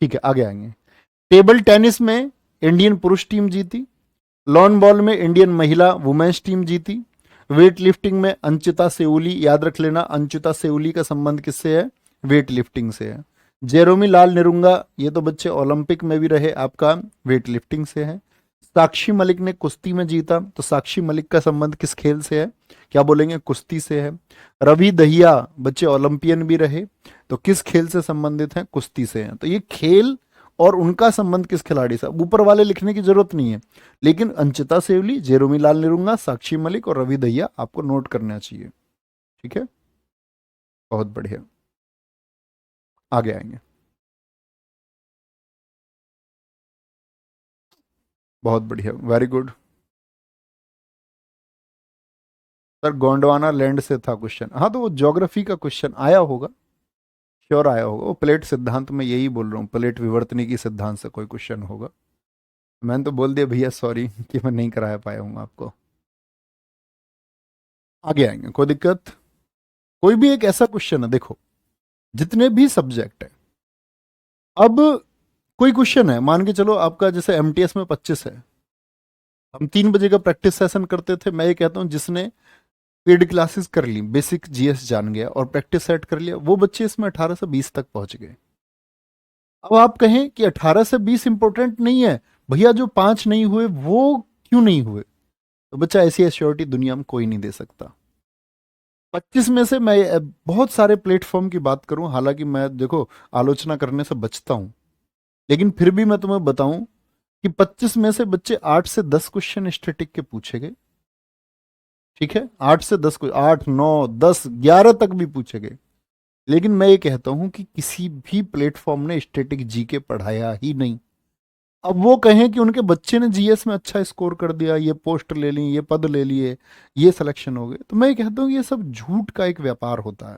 ठीक है, आगे आएंगे। टेबल टेनिस में इंडियन पुरुष टीम जीती। लॉन बॉल में इंडियन महिला वुमेन्स टीम जीती। वेट लिफ्टिंग में अंचिता सेउली, याद रख लेना अंचिता सेउली का संबंध किससे है? वेट लिफ्टिंग से है। जेरोमी लाल निरुंगा, ये तो बच्चे ओलंपिक में भी रहे, आपका वेट लिफ्टिंग से है। साक्षी मलिक ने कुश्ती में जीता, तो साक्षी मलिक का संबंध किस खेल से है? क्या बोलेंगे? कुश्ती से है। रवि दहिया बच्चे ओलंपियन भी रहे, तो किस खेल से संबंधित हैं? कुश्ती से हैं। तो ये खेल और उनका संबंध किस खिलाड़ी से, ऊपर वाले लिखने की जरूरत नहीं है, लेकिन अंचिता सेवली, जेरोमी लाल निरुंगा, साक्षी मलिक और रवि दहिया आपको नोट करना चाहिए। ठीक है, बहुत बढ़िया। आगे आएंगे। बहुत बढ़िया, very good. Sir Gondwana land से था क्वेश्चन, हाँ तो वो ज्योग्राफी का क्वेश्चन आया होगा, श्योर आया होगा। वो प्लेट सिद्धांत में यही बोल रहा हूँ, प्लेट विवर्तनी की सिद्धांत से कोई क्वेश्चन होगा। मैंने तो बोल दिया भैया सॉरी कि मैं नहीं करा पाया हूँ आपको। आगे आएंगे, कोई दिक्कत? कोई भी एक ऐसा क्वेश्चन है, देखो जितने भी सब्जेक्ट है, अब कोई क्वेश्चन है, मान के चलो आपका जैसे एमटीएस में 25 है, हम 3 बजे का प्रैक्टिस सेशन करते थे। मैं ये कहता हूँ जिसने पेड क्लासेस कर ली, बेसिक जीएस जान गया और प्रैक्टिस सेट कर लिया, वो बच्चे इसमें 18 से 20 तक पहुंच गए। अब आप कहें कि 18 से 20 इंपॉर्टेंट नहीं है, भैया जो 5 नहीं हुए वो क्यों नहीं हुए? तो बच्चा ऐसी एश्योरिटी दुनिया में कोई नहीं दे सकता। 25 में से मैं बहुत सारे प्लेटफॉर्म की बात करूं, हालांकि मैं देखो आलोचना करने से बचता हूं, लेकिन फिर भी मैं तुम्हें बताऊं कि 25 में से बच्चे 8 से 10 क्वेश्चन स्टैटिक के पूछे गए। ठीक है, 8 से 10 को 8 9 10 11 तक भी पूछे गए। लेकिन मैं ये कहता हूं कि किसी भी प्लेटफॉर्म ने स्टैटिक जीके पढ़ाया ही नहीं। अब वो कहें कि उनके बच्चे ने जीएस में अच्छा स्कोर कर दिया, ये पोस्ट ले ली, ये पद ले लिए, ये सिलेक्शन हो गए, तो मैं ये कहता हूं कि ये सब झूठ का एक व्यापार होता है,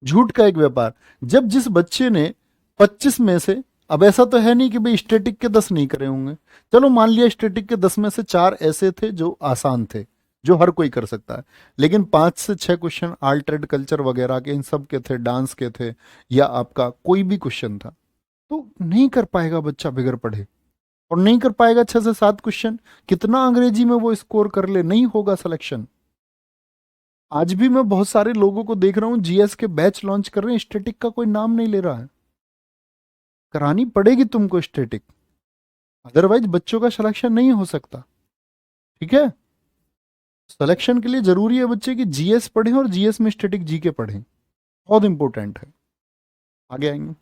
झूठ का एक व्यापार। जब जिस बच्चे ने 25 में से, अब ऐसा तो है नहीं कि भाई स्टैटिक के 10 नहीं करे होंगे, चलो मान लिया स्टैटिक के 10 में से 4 ऐसे थे जो आसान थे, जो हर कोई कर सकता है, लेकिन 5 से 6 क्वेश्चन आल्टर्ड कल्चर वगैरह के, इन सब के थे, डांस के थे, या आपका कोई भी क्वेश्चन था, तो नहीं कर पाएगा बच्चा बगैर पढ़े। और नहीं कर पाएगा 6 से 7 क्वेश्चन, कितना अंग्रेजी में वो स्कोर कर ले, नहीं होगा सिलेक्शन। आज भी मैं बहुत सारे लोगों को देख रहा हूँ जीएस के बैच लॉन्च कर रहे हैं, स्टैटिक का कोई नाम नहीं ले रहा है। करानी पड़ेगी तुमको स्टैटिक, अदरवाइज बच्चों का सिलेक्शन नहीं हो सकता। ठीक है, सिलेक्शन के लिए जरूरी है बच्चे की जीएस पढ़ें और जीएस में स्टैटिक जीके पढ़ें, बहुत इंपॉर्टेंट है। आगे आएंगे।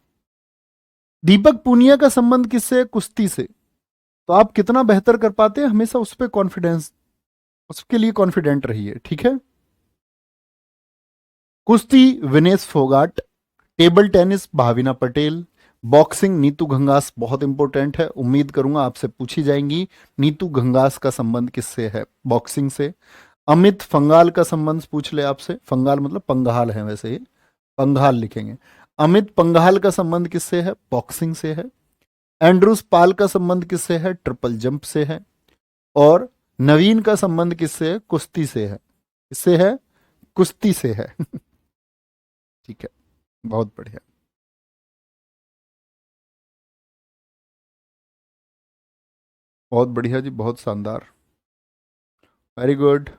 दीपक पूनिया का संबंध किससे है? कुश्ती से। तो आप कितना बेहतर कर पाते हैं हमेशा उस पर कॉन्फिडेंस, उसके लिए कॉन्फिडेंट रहिए। ठीक है। कुश्ती Vinesh Phogat, table tennis Bhavina Patel, boxing Nitu Ghanghas. बहुत इंपॉर्टेंट है, उम्मीद करूंगा आपसे पूछी जाएंगी। नीतू घंगास का संबंध किससे है? बॉक्सिंग से। अमित फंगाल का संबंध पूछ ले आपसे, फंगाल मतलब पंगाल है वैसे ही, पंगाल लिखेंगे। अमित पंगाल का संबंध किससे है? बॉक्सिंग से है। एंड्रूस पाल का संबंध किससे है? ट्रिपल जंप से है। और नवीन का संबंध किससे है? कुश्ती से है। किससे है? कुश्ती से है। ठीक है, बहुत बढ़िया। बहुत बढ़िया जी, बहुत शानदार। Very good.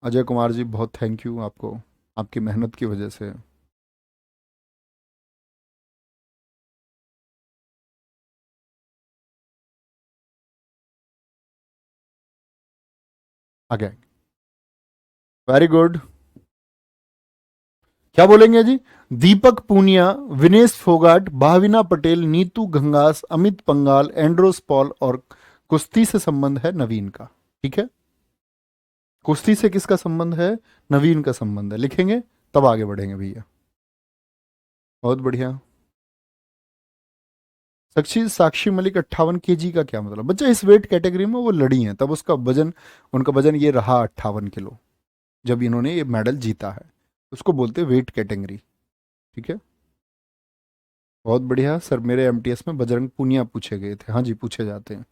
अजय कुमार जी, बहुत थैंक यू आपको, आपकी मेहनत की वजह से। आगे। Very good. क्या बोलेंगे जी? दीपक पूनिया, विनेश फोगाट, भाविना पटेल, नीतू घंगास, अमित पंगाल, एंड्रोस पॉल और कुश्ती से संबंध है नवीन का। ठीक है, कुश्ती से किसका संबंध है? नवीन का संबंध है, लिखेंगे तब आगे बढ़ेंगे भैया। बहुत बढ़िया। साक्षी साक्षी मलिक 58 kg का क्या मतलब? बच्चा इस वेट कैटेगरी में वो लड़ी हैं, तब उसका वजन, उनका वजन ये रहा 58 किलो, जब इन्होंने ये मेडल जीता है। उसको बोलते हैं वेट कैटेगरी। ठीक है, बहुत बढ़िया सर। मेरे एमटीएस में बजरंग पूनिया पूछे गए थे। हाँ जी, पूछे जाते हैं।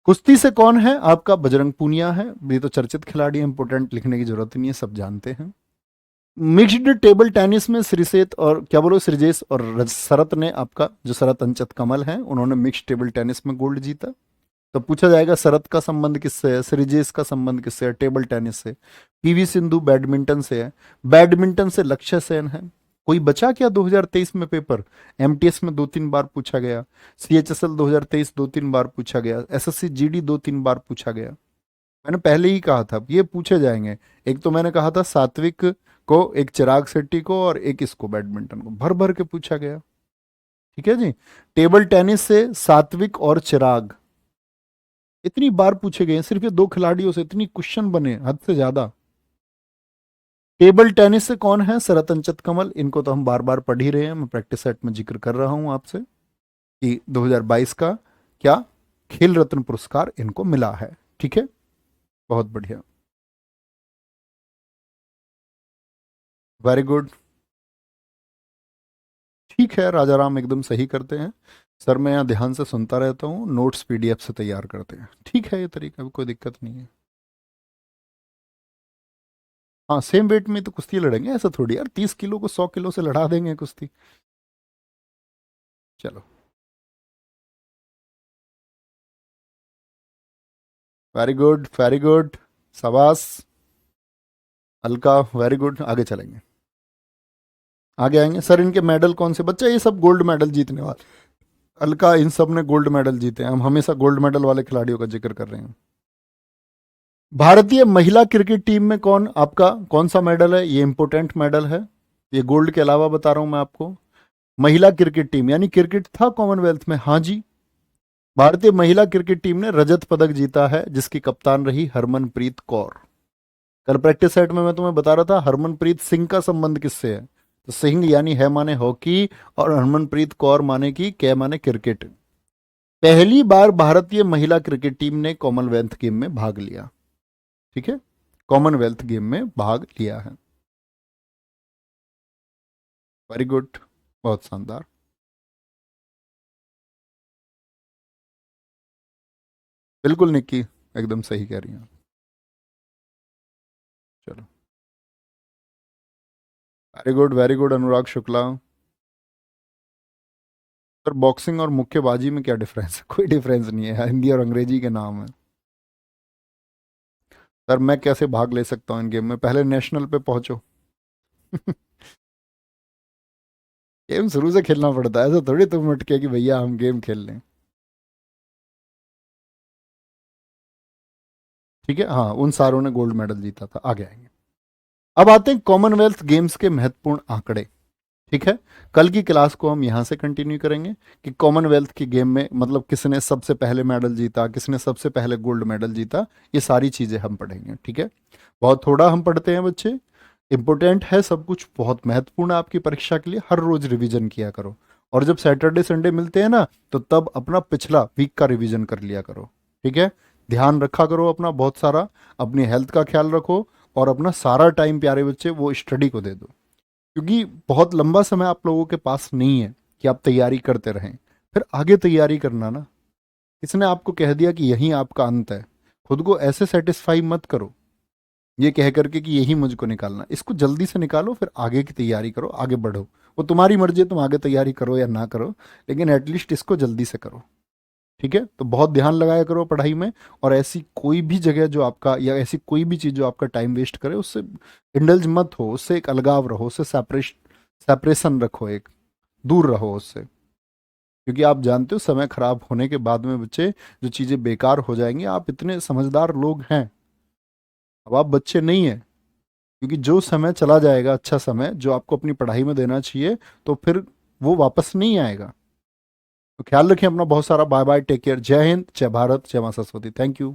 कुश्ती से कौन है आपका? बजरंग पूनिया है। ये तो चर्चित खिलाड़ी है, इंपोर्टेंट लिखने की जरूरत नहीं है, सब जानते हैं। मिक्स्ड टेबल टेनिस में श्रीसेत और क्या बोलो श्रीजेश और शरत ने, आपका जो शरत अंचत कमल हैं, उन्होंने मिक्स्ड टेबल टेनिस में गोल्ड जीता। तो पूछा जाएगा शरत का संबंध किससे है? श्रीजेश का संबंध किससे है? टेबल टेनिस से। पीवी सिंधु बैडमिंटन से है। बैडमिंटन से लक्ष्य सेन है। कोई बचा क्या 2023 में पेपर? एमटीएस में 2-3 बार पूछा गया, सीएचएसएल 2023 2-3 बार पूछा गया, एसएससी जीडी 2-3 बार पूछा गया। मैंने पहले ही कहा था ये पूछे जाएंगे। एक तो मैंने कहा था सात्विक को, एक चिराग शेट्टी को और एक इसको, बैडमिंटन को भर भर के पूछा गया। ठीक है जी। टेबल टेनिस से सात्विक और चिराग इतनी बार पूछे गए हैं, सिर्फ ये दो खिलाड़ियों से इतनी क्वेश्चन बने, हद से ज्यादा। टेबल टेनिस से कौन है? सरतनचत कमल। इनको तो हम बार बार पढ़ ही रहे हैं, मैं प्रैक्टिस सेट में जिक्र कर रहा हूं आपसे कि 2022 का क्या खेल रत्न पुरस्कार इनको मिला है। ठीक है, बहुत बढ़िया। Very good. ठीक है, राजा राम एकदम सही करते हैं। सर मैं यहाँ ध्यान से सुनता रहता हूँ, नोट्स पीडीएफ से तैयार करते हैं। ठीक है, ये तरीका कोई दिक्कत नहीं है। हाँ, सेम वेट में तो कुश्ती लड़ेंगे, ऐसा थोड़ी यार 30 किलो को 100 किलो से लड़ा देंगे कुश्ती। चलो, वेरी गुड वेरी गुड, शाबाश। Alka, very good. आगे चलेंगे, आगे आएंगे। सर इनके मेडल कौन से? बच्चा ये सब गोल्ड मेडल जीतने वाले। अलका, इन सब ने गोल्ड मेडल जीते हैं, हम हमेशा गोल्ड मेडल वाले खिलाड़ियों का जिक्र कर रहे हैं। भारतीय महिला क्रिकेट टीम में कौन आपका, कौन सा मेडल है? ये इंपोर्टेंट मेडल है, ये गोल्ड के अलावा बता रहा हूं मैं आपको। महिला क्रिकेट टीम यानी क्रिकेट था कॉमनवेल्थ में, हाँ जी। भारतीय महिला क्रिकेट टीम ने रजत पदक जीता है, जिसकी कप्तान रही हरमनप्रीत कौर। कल प्रैक्टिस सेट में मैं तुम्हें बता रहा था हरमनप्रीत सिंह का संबंध किससे है। तो सिंह यानी है माने हॉकी, और हरमनप्रीत कौर माने की कै माने क्रिकेट। पहली बार भारतीय महिला क्रिकेट टीम ने कॉमनवेल्थ गेम में भाग लिया। ठीक है, कॉमनवेल्थ गेम में भाग लिया है। वेरी गुड, बहुत शानदार। बिल्कुल निक्की, एकदम सही कह रही हैं। चलो, वेरी गुड वेरी गुड अनुराग शुक्ला। सर बॉक्सिंग और मुक्केबाजी में क्या डिफरेंस है? कोई डिफरेंस नहीं है, हिंदी और अंग्रेजी के नाम है। सर मैं कैसे भाग ले सकता हूँ इन गेम में, पहले नेशनल पे पहुंचो। गेम शुरू से खेलना पड़ता है, ऐसा थोड़ी तुम उठ के कि भैया हम गेम खेल लें। ठीक है, हाँ उन सारों ने गोल्ड मेडल जीता था, आगे आएंगे। अब आते हैं कॉमनवेल्थ गेम्स के महत्वपूर्ण आंकड़े। ठीक है, कल की क्लास को हम यहाँ से कंटिन्यू करेंगे कि कॉमनवेल्थ की गेम में मतलब किसने सबसे पहले मेडल जीता, किसने सबसे पहले गोल्ड मेडल जीता, ये सारी चीज़ें हम पढ़ेंगे। ठीक है, बहुत थोड़ा हम पढ़ते हैं बच्चे, इंपॉर्टेंट है सब कुछ, बहुत महत्वपूर्ण है आपकी परीक्षा के लिए, हर रोज रिवीजन किया करो। और जब सैटरडे संडे मिलते हैं ना, तो तब अपना पिछला वीक का रिवीजन कर लिया करो। ठीक है, ध्यान रखा करो अपना बहुत सारा, अपनी हेल्थ का ख्याल रखो, और अपना सारा टाइम प्यारे बच्चे वो स्टडी को दे दो, क्योंकि बहुत लंबा समय आप लोगों के पास नहीं है कि आप तैयारी करते रहें, फिर आगे तैयारी करना ना। किसने आपको कह दिया कि यही आपका अंत है? खुद को ऐसे सेटिस्फाई मत करो ये कह करके कि यही मुझको निकालना, इसको जल्दी से निकालो, फिर आगे की तैयारी करो, आगे बढ़ो। वो तुम्हारी मर्जी है, तुम आगे तैयारी करो या ना करो, लेकिन एटलीस्ट इसको जल्दी से करो। ठीक है, तो बहुत ध्यान लगाया करो पढ़ाई में, और ऐसी कोई भी जगह जो आपका, या ऐसी कोई भी चीज़ जो आपका टाइम वेस्ट करे, उससे इंडल्ज मत हो, उससे एक अलगाव रहो, उससे सेपरेशन रखो, एक दूर रहो उससे। क्योंकि आप जानते हो समय खराब होने के बाद में बच्चे जो चीज़ें बेकार हो जाएंगी, आप इतने समझदार लोग हैं, अब आप बच्चे नहीं हैं। क्योंकि जो समय चला जाएगा, अच्छा समय जो आपको अपनी पढ़ाई में देना चाहिए, तो फिर वो वापस नहीं आएगा। तो ख्याल रखें अपना बहुत सारा। बाय बाय, टेक केयर, जय हिंद, जय भारत, जय मां सरस्वती, थैंक यू।